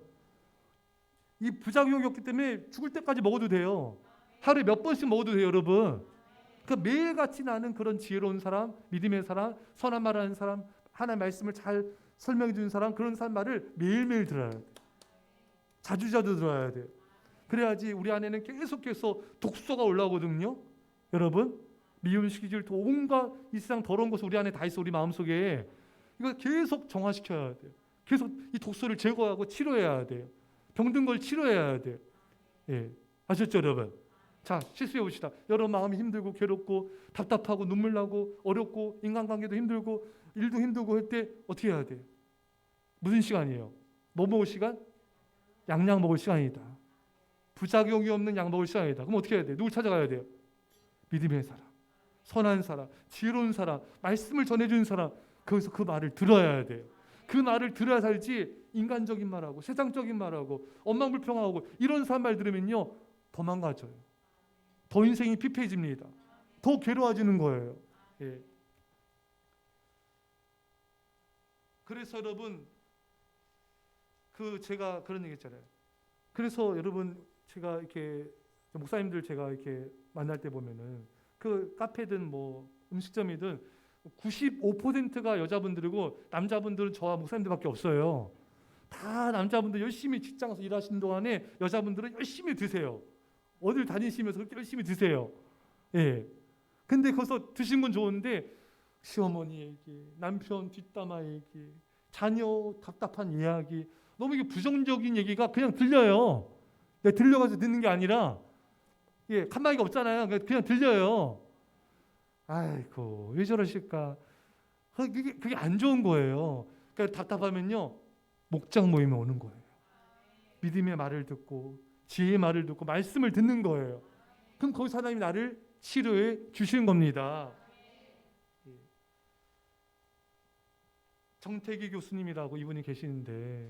이 부작용이 없기 때문에 죽을 때까지 먹어도 돼요. 하루에 몇 번씩 먹어도 돼요, 여러분. 매일같이 나는 그런 지혜로운 사람, 믿음의 사람, 선한 말하는 사람, 하나님의 말씀을 잘 설명해 주는 사람, 그런 사람 말을 매일매일 들어야 돼요. 자주자주 들어야 돼요. 그래야지 우리 안에는 계속해서 독소가 올라오거든요. 여러분, 미움, 시기질, 온갖 이 세상 더러운 것이 우리 안에 다 있어. 우리 마음속에. 이거 계속 정화시켜야 돼요. 계속 이 독소를 제거하고 치료해야 돼요. 병든 걸 치료해야 돼요. 예, 아셨죠, 여러분? 자, 실수해 봅시다. 여러분 마음이 힘들고 괴롭고 답답하고 눈물 나고 어렵고 인간관계도 힘들고 일도 힘들고 할 때 어떻게 해야 돼요? 무슨 시간이에요? 뭐 먹을 시간? 양약 먹을 시간이다. 부작용이 없는 약 먹을 시간이다. 그럼 어떻게 해야 돼요? 누굴 찾아가야 돼요? 믿음의 사람, 선한 사람, 지혜로운 사람, 말씀을 전해주는 사람, 거기서 그 말을 들어야 돼요. 그 말을 들어야 살지, 인간적인 말하고 세상적인 말하고 엉망불평하고 이런 사람 말 들으면요, 더 망가져요. 더 인생이 피폐해집니다. 더 괴로워지는 거예요. 예. 그래서 여러분, 제가 그런 얘기 했잖아요. 그래서 여러분, 제가 이렇게 목사님들 제가 이렇게 만날 때 보면은 그 카페든 뭐 음식점이든 95%가 여자분들이고 남자분들은 저와 목사님들밖에 없어요. 다 남자분들 열심히 직장에서 일하시는 동안에 여자분들은 열심히 드세요. 어딜 다니시면서 그렇게 열심히 드세요. 예. 근데 거기서 드신 건 좋은데 시어머니 얘기, 남편 뒷담화 얘기, 자녀 답답한 이야기, 너무 이게 부정적인 얘기가 그냥 들려요. 들려가지고 듣는 게 아니라, 예, 칸막이가 없잖아요. 그냥 들려요. 아이고, 왜 저러실까? 그게 안 좋은 거예요. 그러니까 답답하면요, 목장 모임에 오는 거예요. 믿음의 말을 듣고 지혜의 말을 듣고 말씀을 듣는 거예요. 그럼 거기서 하나님이 나를 치료해 주시는 겁니다. 정태기 교수님이라고 이분이 계시는데,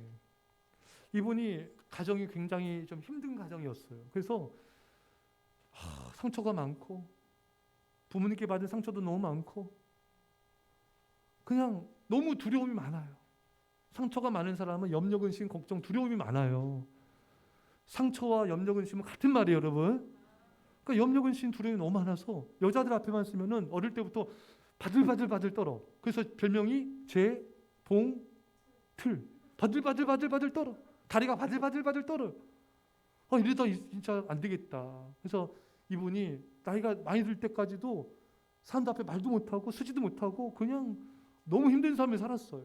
이분이 가정이 굉장히 좀 힘든 가정이었어요. 그래서 상처가 많고 부모님께 받은 상처도 너무 많고 그냥 너무 두려움이 많아요. 상처가 많은 사람은 염려, 근심, 걱정, 두려움이 많아요. 상처와 염려, 근심은 같은 말이에요, 여러분. 그러니까 염려, 근심, 두려움이 너무 많아서 여자들 앞에만 쓰면은 어릴 때부터 바들바들 떨어. 그래서 별명이 재봉틀. 바들바들 떨어. 다리가 바들바들 떨어. 이러다 진짜 안 되겠다. 그래서 이분이 나이가 많이 들 때까지도 사람들 앞에 말도 못하고 쓰지도 못하고 그냥 너무 힘든 삶을 살았어요.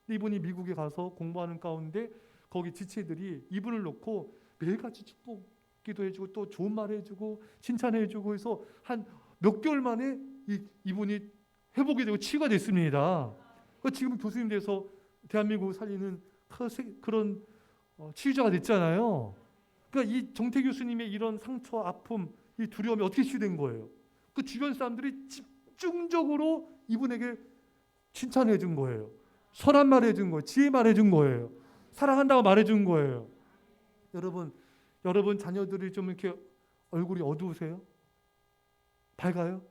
이분이 미국에 가서 공부하는 가운데 거기 지체들이 이분을 놓고 매일같이 축복 기도해주고 또 좋은 말 해주고 칭찬해주고 해서 한 몇 개월 만에 이분이 회복이 되고 치유가 됐습니다. 지금 교수님 돼서 대한민국을 살리는 그런 치유자가 됐잖아요. 그러니까 이 정태 교수님의 이런 상처, 아픔, 이 두려움이 어떻게 치유된 거예요? 그 주변 사람들이 집중적으로 이분에게 칭찬해 준 거예요. 선한 말 해준 거예요. 지혜 말 해준 거예요. 사랑한다고 말해준 거예요. 여러분 자녀들이 좀 이렇게 얼굴이 어두우세요? 밝아요?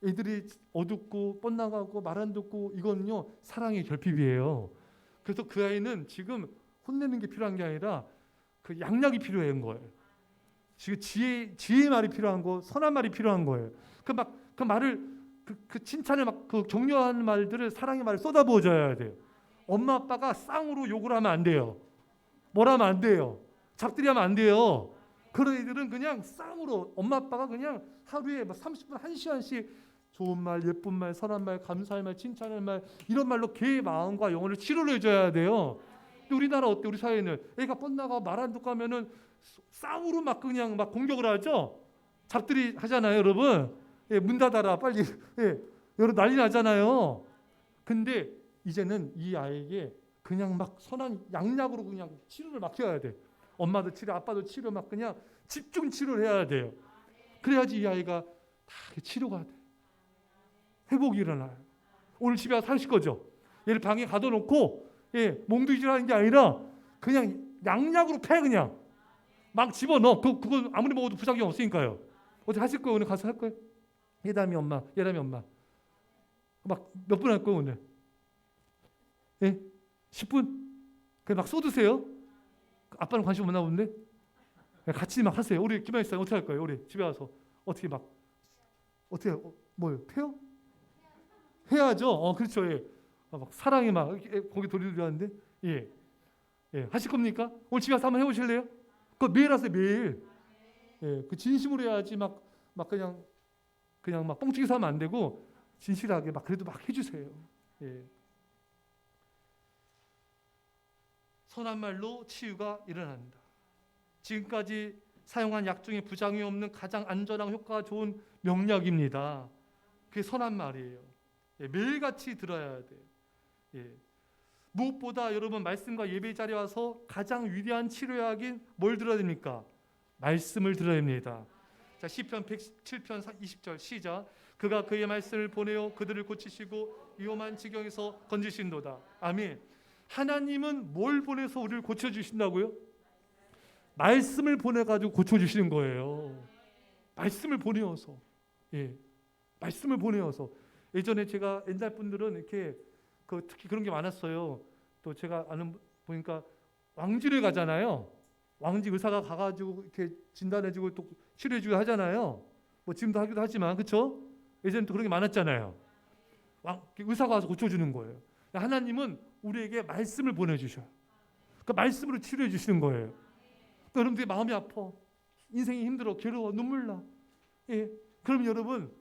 애들이 어둡고 뻗나가고 말 안 듣고 이건요 사랑의 결핍이에요. 그래서 그 아이는 지금 혼내는 게 필요한 게 아니라 그 양약이 필요한 거예요. 지금 지혜의 말이 필요한 거, 선한 말이 필요한 거예요. 그 말을 그 칭찬을 막 그 격려하는 말들을 사랑의 말을 쏟아부어줘야 돼요. 엄마 아빠가 쌍으로 욕을 하면 안 돼요. 뭐라 하면 안 돼요. 잡들이 하면 안 돼요. 그런 애들은 그냥 쌍으로 엄마 아빠가 그냥 하루에 막 30분 1시간씩 좋은 말, 예쁜 말, 선한 말, 감사할 말, 칭찬할 말 이런 말로 걔의 마음과 영혼을 치료를 해줘야 돼요. 근데 우리나라 어때? 우리 사회는 애가 뻗나가 말 안 듣고 하면은 쌍으로 막 그냥 막 공격을 하죠. 잡들이 하잖아요, 여러분. 예, 문 닫아라 빨리. 예, 여러분 난리 나잖아요. 근데 이제는 이 아이에게 그냥 막 선한 양약으로 그냥 치료를 막 해야 돼. 엄마도 치료, 아빠도 치료 막 그냥 집중 치료를 해야 돼요. 그래야지 이 아이가 다 치료가 돼. 회복이 일어나요. 오늘 집에 와서 하실 거죠? 얘를 방에 가둬놓고 몽둥이질하는 게 아니라 그냥 양약으로 패 그냥 막 집어넣어. 그건 아무리 먹어도 부작용 없으니까요. 어떻게 하실 거예요? 오늘 가서 할 거예요? 예담이 엄마 막 몇 분 할 거예요 오늘? 10분? 그냥 막 쏟으세요? 아빠는 관심 없나 본데? 같이 막 하세요. 우리 김아이사 어떻게 할 거예요? 우리 집에 와서 어떻게 막 어떻게 뭐요? 패요? 해야죠. 그렇죠. 예. 막 사랑이 막 고개 돌리려는데 하실 겁니까? 오늘 집에 와서 한번 해보실래요? 그거 매일 하세요. 매일. 그 진심으로 해야지 막 그냥 막 뻥튀기 하면 안 되고 진실하게 막 그래도 막 해주세요. 선한 말로 치유가 일어난다. 지금까지 사용한 약 중에 부작용이 없는 가장 안전하고 효과가 좋은 명약입니다. 그게 선한 말이에요. 매일같이 들어야 돼요. 무엇보다 여러분 말씀과 예배 자리에 와서 가장 위대한 치료약인 뭘 들어야 됩니까? 말씀을 들어야 됩니다. 자, 시편 107편 20절 시작. 그가 그의 말씀을 보내어 그들을 고치시고 위험한 지경에서 건지신도다. 아멘. 하나님은 뭘 보내서 우리를 고쳐주신다고요? 말씀을 보내가지고 고쳐주시는 거예요. 말씀을 보내어서. 말씀을 보내어서. 예전에 제가 옛날 분들은 이렇게 특히 그런 게 많았어요. 또 제가 아는 보니까 왕질을 가잖아요. 왕직 의사가 가가지고 이렇게 진단해주고 또 치료해주고 하잖아요. 뭐 지금도 하기도 하지만 그렇죠? 예전에 또 그런 게 많았잖아요. 의사가 와서 고쳐주는 거예요. 하나님은 우리에게 말씀을 보내주셔요. 그 말씀으로 치료해 주시는 거예요. 여러분들이 마음이 아파, 인생이 힘들어, 괴로워, 눈물 나. 그럼 여러분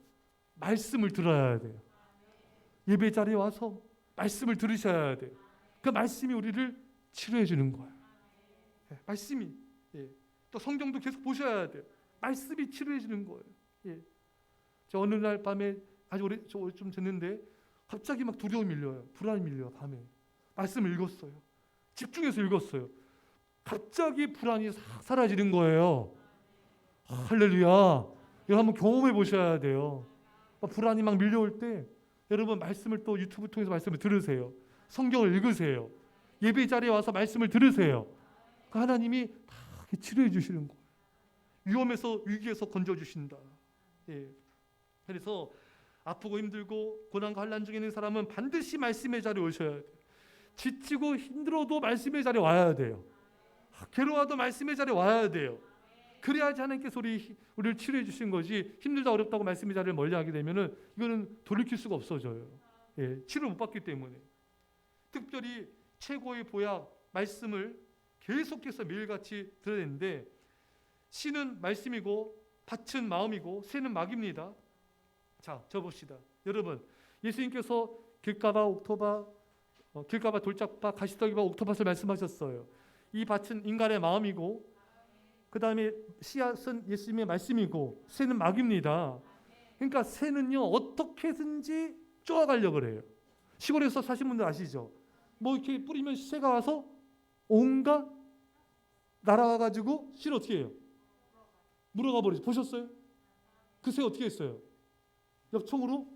말씀을 들어야 돼요. 예배 자리에 와서 말씀을 들으셔야 돼요. 그 말씀이 우리를 치료해 주는 거예요. 말씀이. 또 성경도 계속 보셔야 돼요. 말씀이 치료해 주는 거예요. 저 어느 날 밤에 아주 오래 좀 됐는데 갑자기 막 두려움이 밀려요. 불안이 밀려요. 밤에 말씀을 읽었어요. 집중해서 읽었어요. 갑자기 불안이 싹 사라지는 거예요. 할렐루야. 이거 한번 경험해 보셔야 돼요. 불안이 막 밀려올 때 여러분 말씀을 또 유튜브 통해서 말씀을 들으세요. 성경을 읽으세요. 예배 자리에 와서 말씀을 들으세요. 하나님이 다 치료해 주시는 거예요. 위험에서 위기에서 건져 주신다. 그래서 아프고 힘들고 고난과 환난 중에 있는 사람은 반드시 말씀의 자리에 오셔야 돼요. 지치고 힘들어도 말씀의 자리에 와야 돼요. 괴로워도 말씀의 자리에 와야 돼요. 그래야지 하나님께서 우리를 치료해 주신 것이 힘들다 어렵다고 말씀의 자리를 멀리하게 되면은 이거는 돌이킬 수가 없어져요. 치료 못 받기 때문에. 특별히 최고의 보약 말씀을 계속해서 매일같이 들어야 되는데 씨는 말씀이고 밭은 마음이고 새는 막입니다. 자, 봅시다. 여러분, 예수님께서 길가봐, 돌짝밭, 가시떡이밭, 옥토밭을 말씀하셨어요. 이 밭은 인간의 마음이고 그 다음에 씨앗은 예수님의 말씀이고 새는 막입니다. 그러니까 새는요 어떻게든지 쪼아가려고 그래요. 시골에서 사신 분들 아시죠? 뭐 이렇게 뿌리면 새가 와서 온갖 날아와가지고 씨를 어떻게 해요? 물어가 버리죠. 보셨어요? 그 새 어떻게 했어요? 역총으로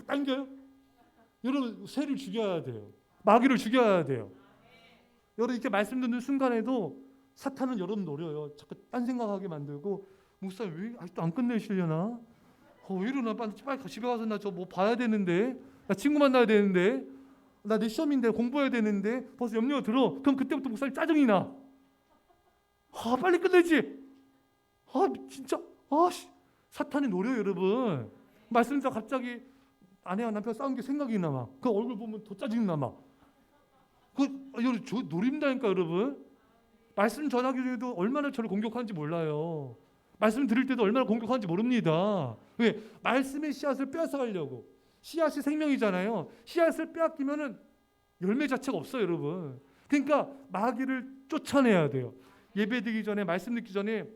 당겨요? 여러분 새를 죽여야 돼요. 마귀를 죽여야 돼요. 여러분 이렇게 말씀 듣는 순간에도 사탄은 여러분 노려요. 자꾸 딴 생각하게 만들고 목사님 왜 아직도 안 끝내시려나? 왜 이러나? 빨리 집에 가서 나 저 뭐 봐야 되는데, 나 친구 만나야 되는데, 나 내 시험인데 공부해야 되는데 벌써 염려가 들어. 그럼 그때부터 목사님 짜증이 나. 빨리 끝내지. 진짜 사탄이 노려요 여러분. 말씀 듣다 갑자기 아내와 남편 싸운 게 생각이 나 막. 그 얼굴 보면 더 짜증이 나 막. 저 노린다니까 여러분. 말씀 전하기 전에도 얼마나 저를 공격하는지 몰라요. 말씀 들을 때도 얼마나 공격하는지 모릅니다. 왜? 말씀의 씨앗을 빼앗아가려고. 씨앗이 생명이잖아요. 씨앗을 빼앗기면은 열매 자체가 없어요 여러분. 그러니까 마귀를 쫓아내야 돼요. 예배 드리기 전에, 말씀 듣기 전에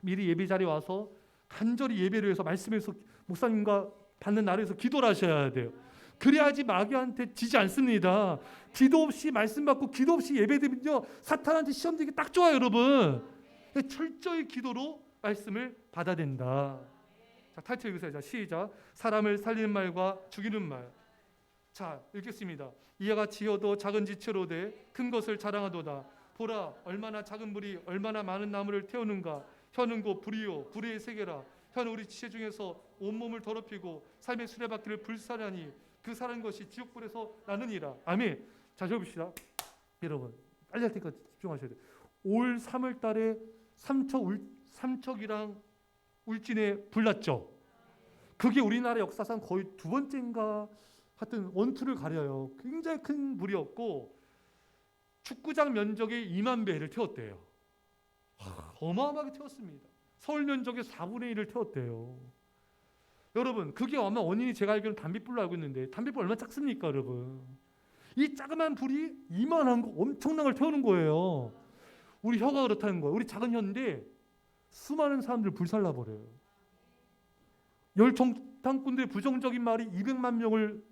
미리 예배 자리에 와서 간절히 예배를 해서 말씀에서 목사님과 받는 나라에서 기도를 하셔야 돼요. 그래야지 마귀한테 지지 않습니다. 기도 없이 말씀 받고 기도 없이 예배드리면요 사탄한테 시험 들기 딱 좋아요 여러분. 철저히 기도로 말씀을 받아야 된다. 자, 타이틀 읽으세요. 자, 시작. 사람을 살리는 말과 죽이는 말. 자, 읽겠습니다. 이와 같이 혀도 작은 지체로 돼 큰 것을 자랑하도다. 보라, 얼마나 작은 불이 얼마나 많은 나무를 태우는가. 혀는 곧 불이요 불의 세계라. 혀는 우리 지체 중에서 온몸을 더럽히고 삶의 수레바퀴를 불사하니 그 사는 것이 지옥불에서 나느니라. 아멘. 자, 적읍시다. 여러분 빨리 할 테니까 집중하셔야 돼요. 올 3월 달에 삼척이랑 울진에 불 났죠. 그게 우리나라 역사상 거의 두 번째인가 하여튼 원투를 가려요. 굉장히 큰 불이었고 축구장 면적의 2만 배를 태웠대요. 어마어마하게 태웠습니다. 서울 면적의 4분의 1을 태웠대요. 여러분 그게 아마 원인이 제가 알기로는 담뱃불로 알고 있는데 담뱃불 얼마나 작습니까 여러분. 이 자그마한 불이 이만한 거 엄청난 걸 태우는 거예요. 우리 혀가 그렇다는 거예요. 우리 작은 혀인데 수많은 사람들 불살라버려요. 열정탐꾼들의 부정적인 말이 200만 명을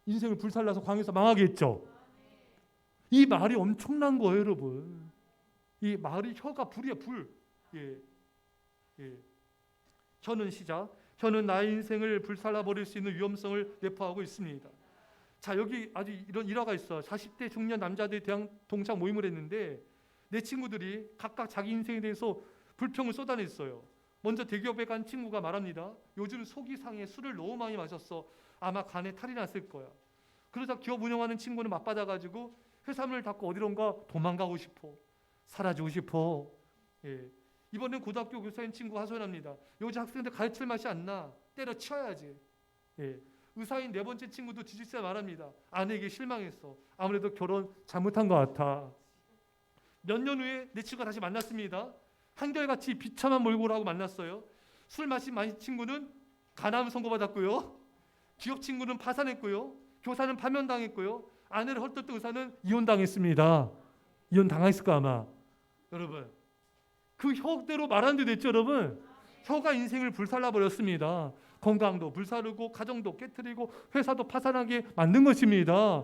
인생을 불살라서 광에서 망하게 했죠. 이 말이 엄청난 거예요 여러분. 이 말이 혀가 불이에요 불. 혀는 시작. 혀는 나의 인생을 불살라버릴 수 있는 위험성을 내포하고 있습니다. 자, 여기 아주 이런 일화가 있어. 40대 중년 남자들이 동창 모임을 했는데 내 친구들이 각각 자기 인생에 대해서 불평을 쏟아냈어요. 먼저 대기업에 간 친구가 말합니다. 요즘 속이 상해 술을 너무 많이 마셨어. 아마 간에 탈이 났을 거야. 그러자 기업 운영하는 친구는 맞받아가지고 회사문을 닫고 어디론가 도망가고 싶어. 사라지고 싶어. 이번엔 고등학교 교사인 친구가 하소연합니다. 요즘 학생들 가르칠 맛이 안 나. 때려치워야지. 의사인 네 번째 친구도 지질세 말합니다. 아내에게 실망했어. 아무래도 결혼 잘못한 것 같아. 몇 년 후에 내 친구가 다시 만났습니다. 한결같이 비참한 몰골을 하고 만났어요. 술 마신 친구는 간암 선고받았고요. 기업 친구는 파산했고요. 교사는 파면당했고요. 아내를 헐뜯던 의사는 이혼당했습니다. 이혼당했을까 아마. 여러분 그 혀대로 말하는 데 됐죠 여러분. 혀가 인생을 불살라버렸습니다. 건강도 불사르고 가정도 깨트리고 회사도 파산하게 만든 것입니다.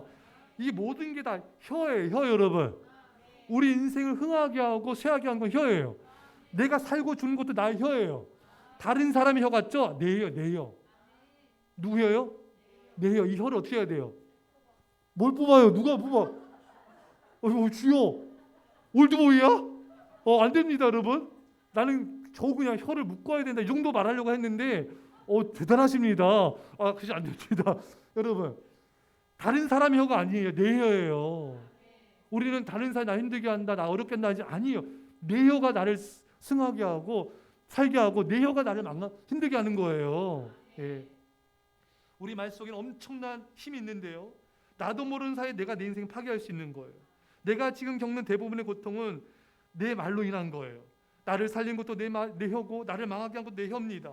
이 모든 게 다 혀예요. 혀 여러분. 우리 인생을 흥하게 하고 쇠하게 한 건 혀예요. 내가 살고 죽는 것도 나의 혀예요. 다른 사람의 혀 같죠? 내 혀, 내 혀. 누구 혀요? 내 혀. 이 혀를 어떻게 해야 돼요? 뭘 뽑아요? 누가 뽑아? 주여. 올드보이야? 안 됩니다 여러분. 나는 겨우 그냥 혀를 묶어야 된다 이 정도 말하려고 했는데 대단하십니다. 그게 안 됩니다. 여러분 다른 사람의 혀가 아니에요. 내 혀예요. 우리는 다른 사람이 나 힘들게 한다 나 어렵게 한다 하지 아니에요. 내 혀가 나를 승하게 하고 살게 하고 내 혀가 나를 힘들게 하는 거예요. 우리 말 속에는 엄청난 힘이 있는데요. 나도 모르는 사이에 내가 내 인생을 파괴할 수 있는 거예요. 내가 지금 겪는 대부분의 고통은 내 말로 인한 거예요. 나를 살린 것도 내 혀고 나를 망하게 한 것도 내 혀입니다.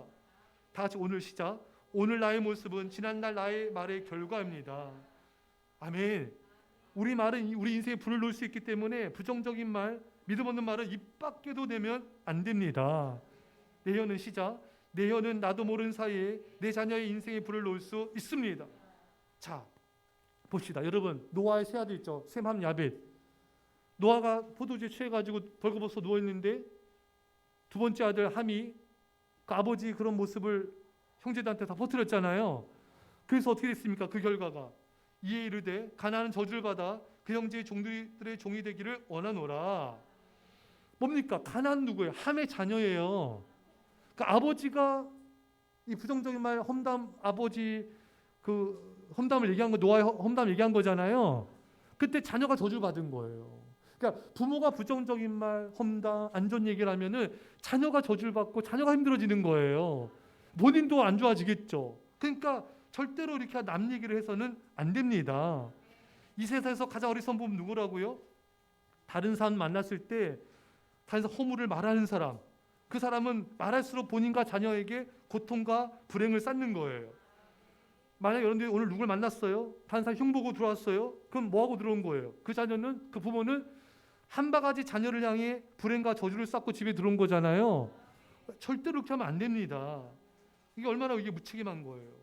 다 같이 오늘 시작. 오늘 나의 모습은 지난날 나의 말의 결과입니다. 아멘. 우리 말은 우리 인생에 불을 놓을 수 있기 때문에 부정적인 말, 믿음 없는 말은 입 밖에도 내면 안 됩니다. 내 혀는 시작. 내 혀는 나도 모르는 사이에 내 자녀의 인생에 불을 놓을 수 있습니다. 자, 봅시다. 여러분 노아의 세 아들 있죠. 셈함 야벳. 노아가 포도주에 취해가지고 벌거벗어 누워있는데 두 번째 아들 함이 그 아버지 그런 모습을 형제들한테 다 퍼뜨렸잖아요. 그래서 어떻게 됐습니까? 그 결과가 이에 이르되 가나안은 저주를 받아 그 형제의 종들의 종이 되기를 원하노라. 뭡니까? 가나안 누구예요? 함의 자녀예요. 그 아버지가 이 부정적인 말 험담 아버지 그 험담을 얘기한 거 노아의 험담 얘기한 거잖아요. 그때 자녀가 저주를 받은 거예요. 그러니까 부모가 부정적인 말 험담 안 좋은 얘기를 하면은 자녀가 저주를 받고 자녀가 힘들어지는 거예요. 본인도 안 좋아지겠죠. 그러니까 절대로 이렇게 남 얘기를 해서는 안 됩니다. 이 세상에서 가장 어리석은 분은 누구라고요? 다른 사람 만났을 때 다른 사람 허물을 말하는 사람. 그 사람은 말할수록 본인과 자녀에게 고통과 불행을 쌓는 거예요. 만약 여러분들이 오늘 누굴 만났어요? 다른 사람 흉보고 들어왔어요? 그럼 뭐하고 들어온 거예요? 그 자녀는, 그 부모는 한 바가지 자녀를 향해 불행과 저주를 쌓고 집에 들어온 거잖아요. 절대로 그렇게 하면 안 됩니다. 이게 얼마나 이게 무책임한 거예요.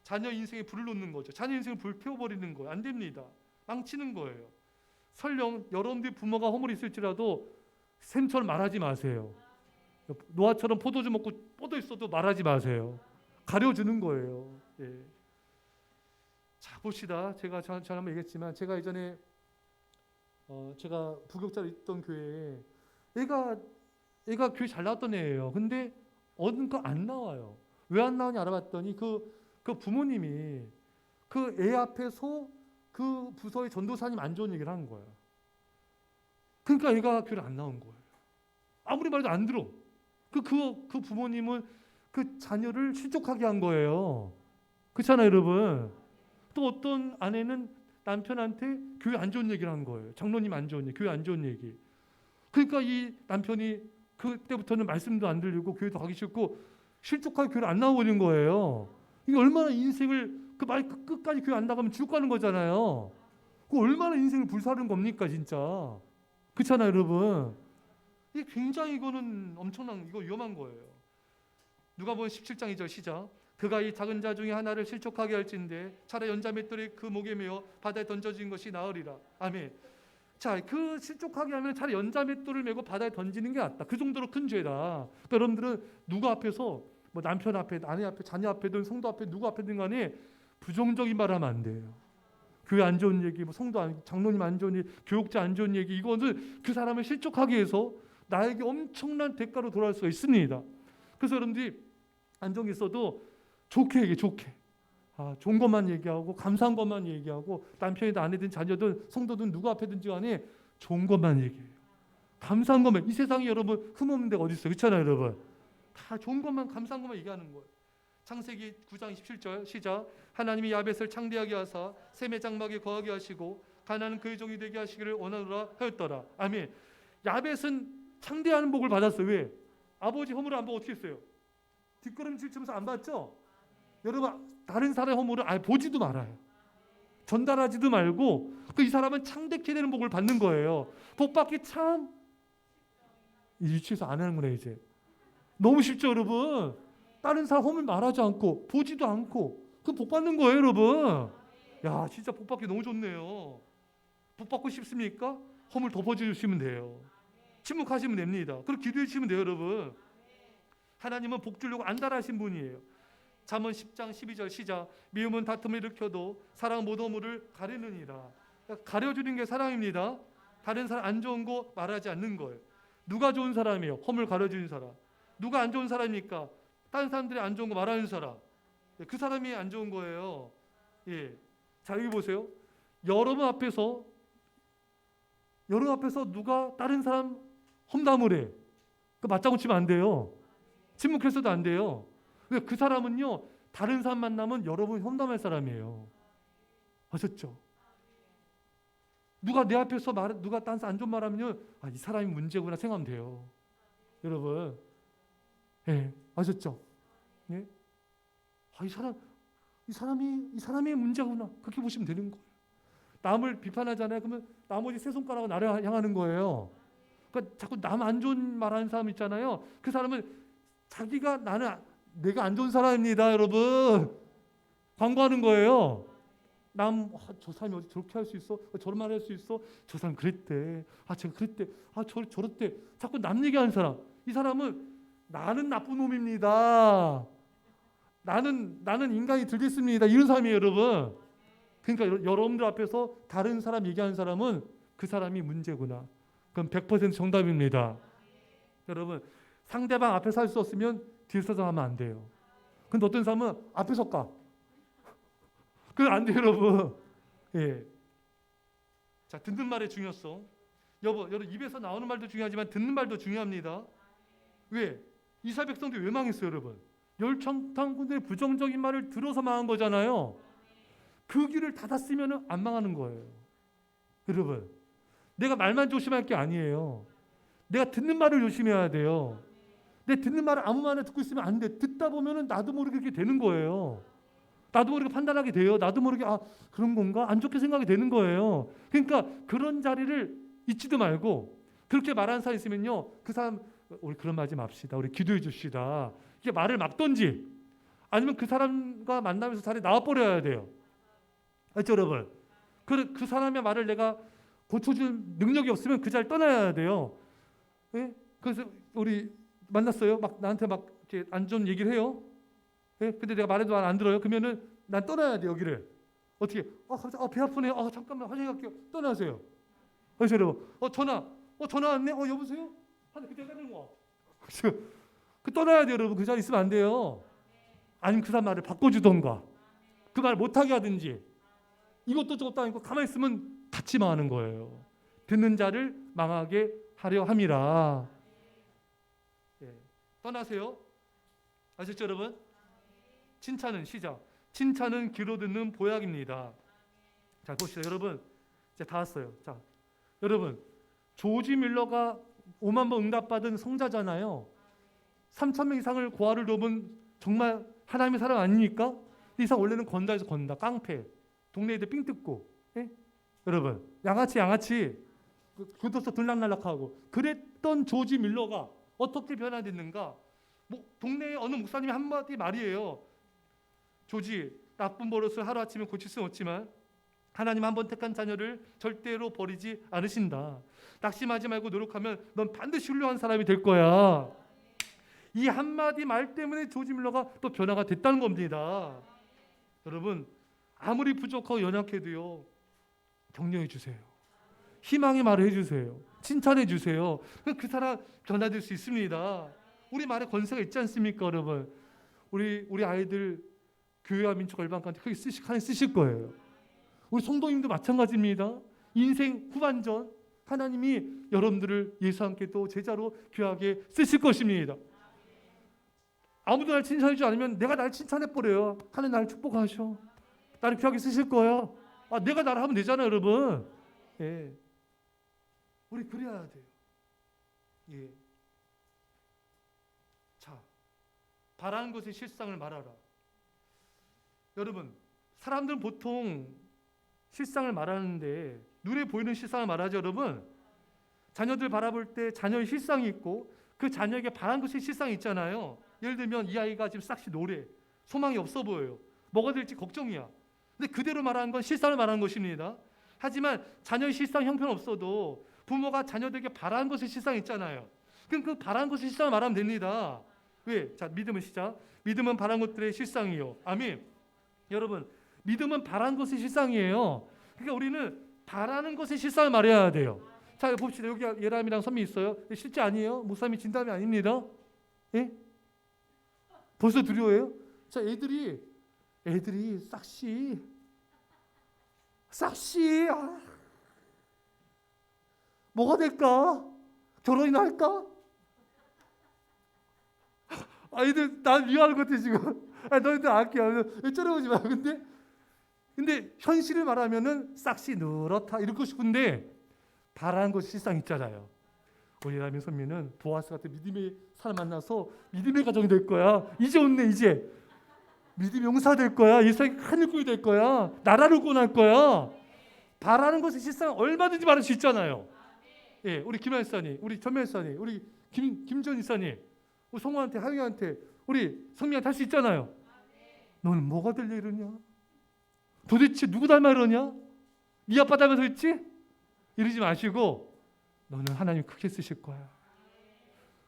자녀 인생에 불을 놓는 거죠. 자녀 인생을 불태워버리는 거예요. 안 됩니다. 망치는 거예요. 설령 여러분들이 부모가 허물이 있을지라도 샘처럼 말하지 마세요. 노아처럼 포도주 먹고 뻗어 있어도 말하지 마세요. 가려주는 거예요. 예. 자, 봅시다. 제가 한번 얘기했지만 제가 예전에 제가 부교육자로 있던 교회에 애가 교회 잘 나왔던 애예요. 근데 어느 거 안 나와요. 왜 안 나오냐 알아봤더니 그 부모님이 그 애 앞에서 그 부서의 전도사님 안 좋은 얘기를 하는 거예요. 그러니까 애가 교회를 안 나온 거예요. 아무리 말해도 안 들어. 그 부모님은 그 자녀를 실족하게 한 거예요. 그렇잖아요, 여러분. 또 어떤 아내는 남편한테 교회 안 좋은 얘기를 한 거예요. 장로님 안 좋은 얘기, 교회 안 좋은 얘기. 그러니까 이 남편이 그때부터는 말씀도 안 들리고 교회도 가기 싫고 실족하게 교회를 안 나오는 거예요. 이게 얼마나 인생을 그 말 끝까지 교회 안 나가면 죽고 가는 거잖아요. 그 얼마나 인생을 불사르는 겁니까, 진짜. 그렇잖아요, 여러분. 이게 굉장히 이거는 엄청난 이거 위험한 거예요. 누가복음 17장 2절 시작. 그가 이 작은 자 중에 하나를 실족하게 할진대 차라리 연자맷돌이 그 목에 메어 바다에 던져진 것이 나으리라. 아멘. 자, 그 실족하게 하면 차라리 연자맷돌을 메고 바다에 던지는 게 낫다. 그 정도로 큰 죄다. 그러니까 여러분들은 누구 앞에서 뭐 남편 앞에, 아내 앞에, 자녀 앞에든 성도 앞에 누구 앞에든 간에 부정적인 말 하면 안 돼요. 교회 안 좋은 얘기, 뭐 성도 장로님 안 좋은 얘기, 교육자 안 좋은 얘기, 이거는 그 사람을 실족하게 해서 나에게 엄청난 대가로 돌아올 수가 있습니다. 그래서 여러분들이 안 좋은 게 있어도 좋게 얘기해, 좋게. 좋은 것만 얘기하고 감사한 것만 얘기하고 남편이든 아내든 자녀든 성도든 누구 앞에든지 간에 좋은 것만 얘기해요. 감사한 것만. 이 세상에 여러분 흠없는 데가 어디 있어요? 그렇잖아요, 여러분. 다 좋은 것만 감사한 것만 얘기하는 거예요. 창세기 9장 27절 시작. 하나님이 야벳을 창대하게 하사 셈의 장막에 거하게 하시고 가나안은 그의 종이 되게 하시기를 원하노라 하였더라. 아멘. 야벳은 창대하는 복을 받았어요. 왜? 아버지 허물을 안 보고 어떻게 했어요? 뒷걸음질 치면서 안 봤죠? 여러분 다른 사람의 허물을 아예 보지도 말아요. 전달하지도 말고 이 사람은 창대케 되는 복을 받는 거예요. 복 받기 참 유치해서 안 하는구나 이제. 너무 쉽죠, 여러분. 다른 사람 허물 말하지 않고 보지도 않고 그 복 받는 거예요, 여러분. 야, 진짜 복 받기 너무 좋네요. 복 받고 싶습니까? 허물 덮어주시면 돼요. 침묵하시면 됩니다. 그리고 기도해 주시면 돼요, 여러분. 하나님은 복 주려고 안달하신 분이에요. 잠언 10장 12절 시작. 미움은 다툼을 일으켜도 사랑 모든 허물을 가리느니라. 그러니까 가려주는 게 사랑입니다. 다른 사람 안 좋은 거 말하지 않는 거예요. 누가 좋은 사람이에요? 허물 가려주는 사람. 누가 안 좋은 사람입니까? 다른 사람들이 안 좋은 거 말하는 사람. 그 사람이 안 좋은 거예요. 예. 자, 여기 보세요. 여러분 앞에서 누가 다른 사람 험담을 해. 그 맞장구 치면 안 돼요. 침묵해서도 안 돼요. 그 사람은요, 다른 사람 만나면 여러분 험담할 사람이에요. 아셨죠? 누가 내 앞에서 누가 딴 사람 안 좋은 말하면요, 이 사람이 문제구나 생각하면 돼요. 여러분, 예, 아셨죠? 예? 이 사람이 문제구나 그렇게 보시면 되는 거예요. 남을 비판하잖아요. 그러면 나머지 세 손가락은 나를 향하는 거예요. 그러니까 자꾸 남 안 좋은 말하는 사람 있잖아요. 그 사람은 내가 안 좋은 사람입니다, 여러분. 광고하는 거예요. 저 사람이 어디 저렇게 할 수 있어? 저런 말 할 수 있어? 저 사람 그랬대. 제가 그랬대. 저랬대. 자꾸 남 얘기하는 사람. 이 사람은 나는 나쁜 놈입니다. 나는 인간이 들겠습니다. 이런 사람이에요, 여러분. 그러니까 여러분들 앞에서 다른 사람 얘기하는 사람은 그 사람이 문제구나. 그럼 100% 정답입니다. 여러분, 상대방 앞에서 할 수 없으면 뒤에서 하면 안 돼요. 근데 어떤 사람은 앞에서 까. 그건 안 돼요, 여러분. 예. 자, 듣는 말의 중요성. 여러분 입에서 나오는 말도 중요하지만 듣는 말도 중요합니다. 왜? 이스라엘 백성들이 왜 망했어요, 여러분? 열청탄군들의 부정적인 말을 들어서 망한 거잖아요. 그 귀를 닫았으면 안 망하는 거예요. 여러분, 내가 말만 조심할 게 아니에요. 내가 듣는 말을 조심해야 돼요. 내 듣는 말을 아무 말나 듣고 있으면 안 돼. 듣다 보면은 나도 모르게 그렇게 되는 거예요. 나도 모르게 판단하게 돼요. 나도 모르게 그런 건가? 안 좋게 생각이 되는 거예요. 그러니까 그런 자리를 잊지도 말고 그렇게 말하는 사람 있으면요. 그 사람 우리 그런 말 하지 맙시다. 우리 기도해 줍시다. 이게 말을 막던지 아니면 그 사람과 만나면서 자리에 나와버려야 돼요. 알죠, 여러분? 그 사람의 말을 내가 고쳐줄 능력이 없으면 그 자리를 떠나야 돼요. 예? 그래서 우리 만났어요. 막 나한테 막 이렇게 안 좋은 얘기를 해요. 예? 근데 내가 말해도 안 들어요. 그러면은 난 떠나야 돼, 여기를. 어떻게? 갑자기 배 아프네. 잠깐만 화장실 갈게요. 떠나세요. 그래서 여러분, 전화 왔네. 여보세요? 그때 까는 거. 그 떠나야 돼요, 여러분. 그 자리 있으면 안 돼요. 아니면 그 사람 말을 바꿔주던가, 그 말 못하게 하든지. 이것도 저것도 아니고 가만히 있으면 같이 망하는 거예요. 듣는 자를 망하게 하려 함이라. 예. 떠나세요. 아셨죠, 여러분? 칭찬은 시작. 칭찬은 귀로 듣는 보약입니다. 자, 봅시다, 여러분. 이제 다 왔어요. 자, 여러분, 조지 밀러가 5만 번 응답받은 성자잖아요. 3,000명 이상을 고아를 돕은 정말 하나님의 사람 아닙니까? 이 사람 원래는 건다에서 건다, 깡패, 동네 애들 삥 뜯고, 예? 여러분, 양아치 교도소 들락날락하고 그랬던 조지 밀러가 어떻게 변화됐는가? 동네에 어느 목사님이 한마디 말이에요. 조지, 나쁜 버릇을 하루아침에 고칠 수는 없지만 하나님 한 번 택한 자녀를 절대로 버리지 않으신다. 낙심하지 말고 노력하면 넌 반드시 훌륭한 사람이 될 거야. 이 한마디 말 때문에 조지 밀러가 또 변화가 됐다는 겁니다. 여러분, 아무리 부족하고 연약해도요, 격려해 주세요. 희망의 말을 해주세요. 칭찬해 주세요. 그 사람 변화될 수 있습니다. 우리 말에 권세가 있지 않습니까, 여러분? 우리 아이들 교회와 민족 열방까지 크게 쓰실 거예요. 우리 성도님도 마찬가지입니다. 인생 후반전 하나님이 여러분들을 예수와 함께 또 제자로 귀하게 쓰실 것입니다. 아무도 날 칭찬해주지 않으면 내가 날 칭찬해버려요. 하나님 나를 축복하셔. 나를 귀하게 쓰실 거야. 내가 나를 하면 되잖아요, 여러분. 예. 우리 그래야 돼요. 예. 자, 바라는 것의 실상을 말하라. 여러분, 사람들은 보통 실상을 말하는데 눈에 보이는 실상을 말하죠, 여러분. 자녀들 바라볼 때 자녀의 실상이 있고 그 자녀에게 바라는 것의 실상이 있잖아요. 예를 들면 이 아이가 지금 싹시 노래, 소망이 없어 보여요. 뭐가 될지 걱정이야. 근데 그대로 말하는 건 실상을 말하는 것입니다. 하지만 자녀의 실상 형편없어도 부모가 자녀들에게 바라는 것의 실상이 있잖아요. 그럼 그 바라는 것의 실상을 말하면 됩니다. 왜? 자, 믿음은 시작. 믿음은 바라는 것들의 실상이요. 아멘. 여러분, 믿음은 바라는 것의 실상이에요. 그러니까 우리는 바라는 것의 실상을 말해야 돼요. 자, 봅시다. 여기 예람이랑 선미 있어요. 실제 아니에요. 목사님이 진담이 아닙니다. 예? 벌써 두려워해요? 자, 애들이 싹시 뭐가 될까? 결혼이나 할까? 애들 나 미워하는 것 같아 지금. 너희들 아끼야. 쩔어보지 마. 근데 현실을 말하면은 싹시 누렇다 이러고 싶은데 바라는 것이 실상 있잖아요. 우리 라면 선미는 보아스 같은 믿음의 사람 만나서 믿음의 가정이 될 거야. 이제 없네 이제. 믿음의 용사 될 거야. 예수의 큰 일꾼이 될 거야. 나라를 구원할 거야. 바라는 것의 실상은 얼마든지 말할 수 있잖아요. 예, 우리 김현사님, 우리 전면사님, 우리 김전 이사님, 우리 성우한테, 하영이한테, 우리 성미한테 할 수 있잖아요. 너는 뭐가 되려 이러냐? 도대체 누구 닮아 이러냐? 네 아빠 닮아서 있지? 이러지 마시고 너는 하나님 크게 쓰실 거야.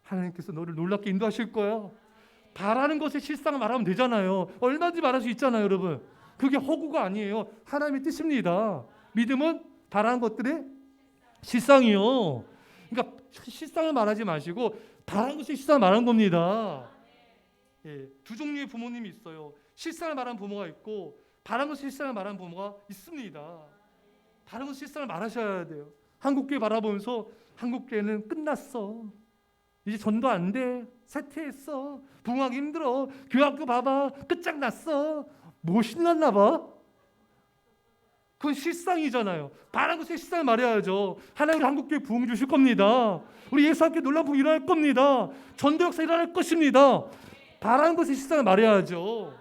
하나님께서 너를 놀랍게 인도하실 거야. 바라는 것의 실상을 말하면 되잖아요. 얼마든지 말할 수 있잖아요, 여러분. 그게 허구가 아니에요. 하나님의 뜻입니다. 믿음은 바라는 것들의 실상이요. 그러니까 실상을 말하지 마시고 바라는 것의 실상을 말하는 겁니다. 예, 두 종류의 부모님이 있어요. 실상을 말하는 부모가 있고 바른 것을 실상을 말하는 부모가 있습니다. 바른 것을 실상을 말하셔야 돼요. 한국교회 바라보면서 한국교회는 끝났어. 이제 전도 안 돼. 쇠퇴했어. 부흥하기 힘들어. 교회학교 봐봐. 끝장났어. 뭐 신났나 봐. 그건 실상이잖아요. 바른 것의 실상을 말해야죠. 하나님 우리 한국교회 부흥 주실 겁니다. 우리 예수학교 놀라운 부흥 일어날 겁니다. 전도 역사 일어날 것입니다. 바른 것의 실상을 말해야죠.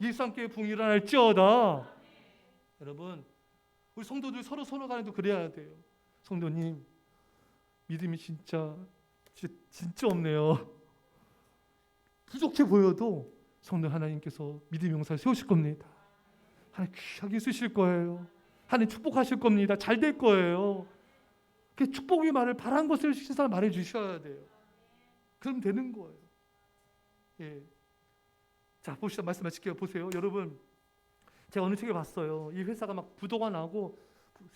예수학교의 부흥 일어날지어다. 여러분, 우리 성도들 서로 간에도 그래야 돼요. 성도님, 믿음이 진짜 없네요. 부족해 보여도 성도 하나님께서 믿음의 용사를 세우실 겁니다. 하나님 귀하게 쓰실 거예요. 하나님 축복하실 겁니다. 잘 될 거예요. 그 축복의 말을 바란 것을 실상을 말해 주셔야 돼요. 그럼 되는 거예요. 예. 자, 봅시다. 말씀 마칠게요. 보세요. 여러분, 제가 어느 책에 봤어요. 이 회사가 막 부도가 나고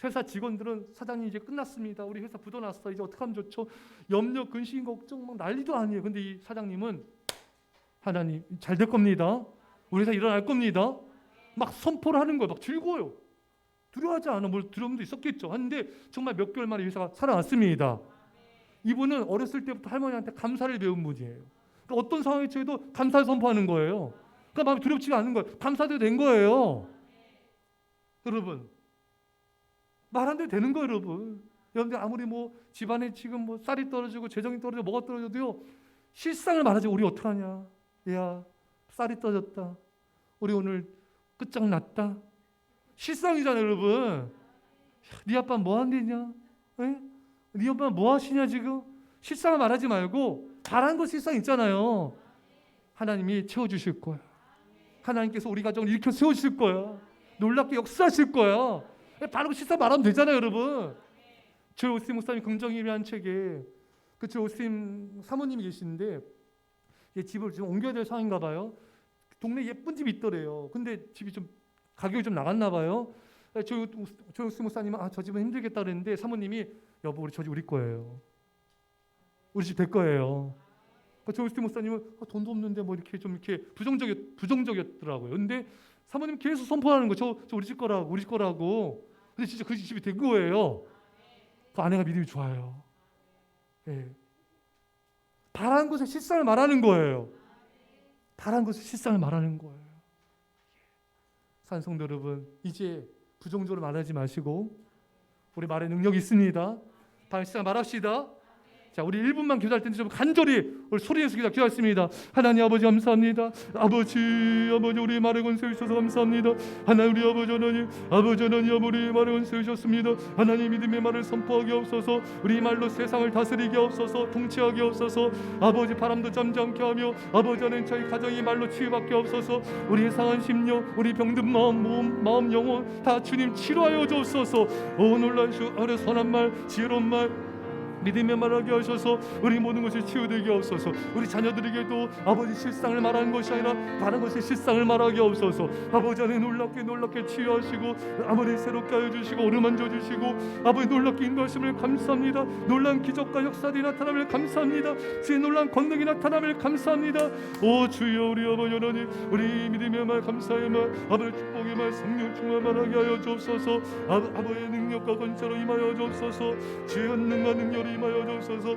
회사 직원들은 사장님 이제 끝났습니다. 우리 회사 부도 났어. 이제 어떡하면 좋죠? 염려, 근심, 걱정 막 난리도 아니에요. 근데 이 사장님은 하나님 잘 될 겁니다. 우리 회사 일어날 겁니다. 막 선포를 하는 거예요. 막 즐거워요. 두려워하지 않아. 뭘 두려움도 있었겠죠. 하는데 정말 몇 개월 만에 회사가 살아났습니다. 이분은 어렸을 때부터 할머니한테 감사를 배운 분이에요. 그러니까 어떤 상황에 처해도 감사를 선포하는 거예요. 그러니까 마음이 두렵지가 않은 거예요. 감사도 된 거예요. 여러분, 말 안 돼도 되는 거예요, 여러분. 여러분들 아무리 뭐 집안에 지금 뭐 쌀이 떨어지고 재정이 떨어지고 뭐가 떨어져도요, 실상을 말하지. 우리 어떡하냐? 야, 쌀이 떨어졌다. 우리 오늘 끝장났다. 실상이잖아요, 여러분. 네 아빠 뭐 한대냐? 네 아빠 뭐 하시냐 지금? 실상을 말하지 말고 바란 거 실상 있잖아요. 하나님이 채워주실 거야. 하나님께서 우리 가정을 일으켜 세우실 거야. 놀랍게 역사하실 거야. 바로 실상 말하면 되잖아요, 여러분. 조엘 오스틴 목사님 긍정이라는 책에 그 조엘 오스틴 사모님이 계시는데 집을 좀 옮겨야 될 상황인가 봐요. 동네 예쁜 집이 있더래요. 근데 집이 좀 가격이 좀 나갔나 봐요. 조엘 오스틴 목사님은 저 집은 힘들겠다 그랬는데 사모님이 여보 우리 저 집 우리 거예요. 우리 집 될 거예요. 조엘 오스틴 목사님은 돈도 없는데 뭐 이렇게 좀 이렇게 부정적이었더라고요. 근데 사모님 계속 선포하는 거, 저 우리 집 거라고. 근데 진짜 그 집이 된 거예요. 그 아내가 믿음이 좋아요. 예. 바란 것의 실상을 말하는 거예요. 바란 것의 실상을 말하는 거예요. 산성도 여러분, 이제 부정적으로 말하지 마시고 우리 말에 능력이 있습니다. 바른 실상 말합시다. 자, 우리 1분만 기도할 텐데 좀 간절히 우리 소리내서 기도하겠습니다. 하나님 아버지 감사합니다. 아버지 우리 말에 권세 주셔서 감사합니다. 하나님 우리 아버지 하나님 우리 말에 권세 주셨습니다. 하나님 믿음의 말을 선포하게 없어서 우리 말로 세상을 다스리게 없어서 통치하게 없어서 아버지 바람도 잠지 않게 하며 아버지 하나님 저희 가정이 말로 치유받게 없어서 우리의 상한 심령 우리 병든 마음 몸 마음 영혼 다 주님 치료하여 주옵소서. 오 놀란 주 아래 선한 말 지혜로운 말 믿음의 말하게 하셔서 우리 모든 것이 치유되게 없어서 우리 자녀들에게도 아버지 실상을 말하는 것이 아니라 다른 것의 실상을 말하게 없어서 아버지 안에 놀랍게 치유하시고 아버지 새롭게 하여 주시고 어루만져 주시고 아버지 놀랍게 인도하심을 감사합니다. 놀란 기적과 역사들이 나타남을 감사합니다. 주의 놀란 권능이 나타남을 감사합니다. 오 주여 우리 아버지 하나님 우리 믿음의 말 감사의 말 아버지 축복의 말 성령 충만 말하게 하여 주옵소서. 아버지의 능력과 권세로 임하여 주옵소서. 주의 권능과 능력을 임하여 주옵소서.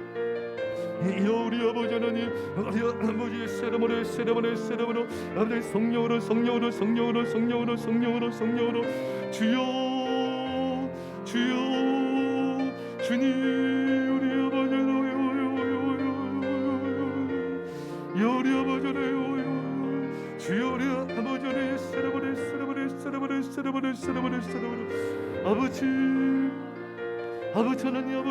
우리 아버지 하나님 아버지의 세레모니 아버지 성령으로 주여 주님 우리 아버지 우리 아버지 주여 우리 아버지 세레모니 아버지 하나님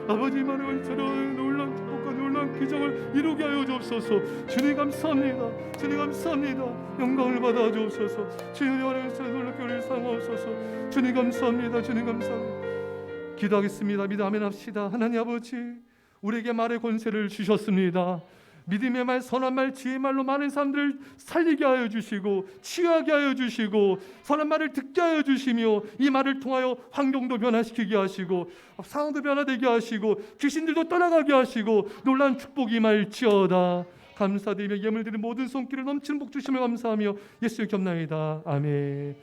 아버지 말의 원처럼 놀란 축복과 놀란 기적을 이루게 하여 주옵소서. 주님 감사합니다. 영광을 받아 주옵소서. 주님 안에서 놀랍게 우리를 사용하옵소서. 주님 감사합니다. 기도하겠습니다. 믿어 아멘 합시다. 하나님 아버지 우리에게 말의 권세를 주셨습니다. 믿음의 말, 선한 말, 지혜의 말로 많은 사람들을 살리게 하여 주시고 치유하게 하여 주시고 선한 말을 듣게 하여 주시며 이 말을 통하여 환경도 변화시키게 하시고 상황도 변화되게 하시고 귀신들도 떠나가게 하시고 놀라운 축복이 임할지어다. 감사드리며 예물 드린 모든 손길을 넘치는 복 주심을 감사하며 예수의 겸나이다. 아멘.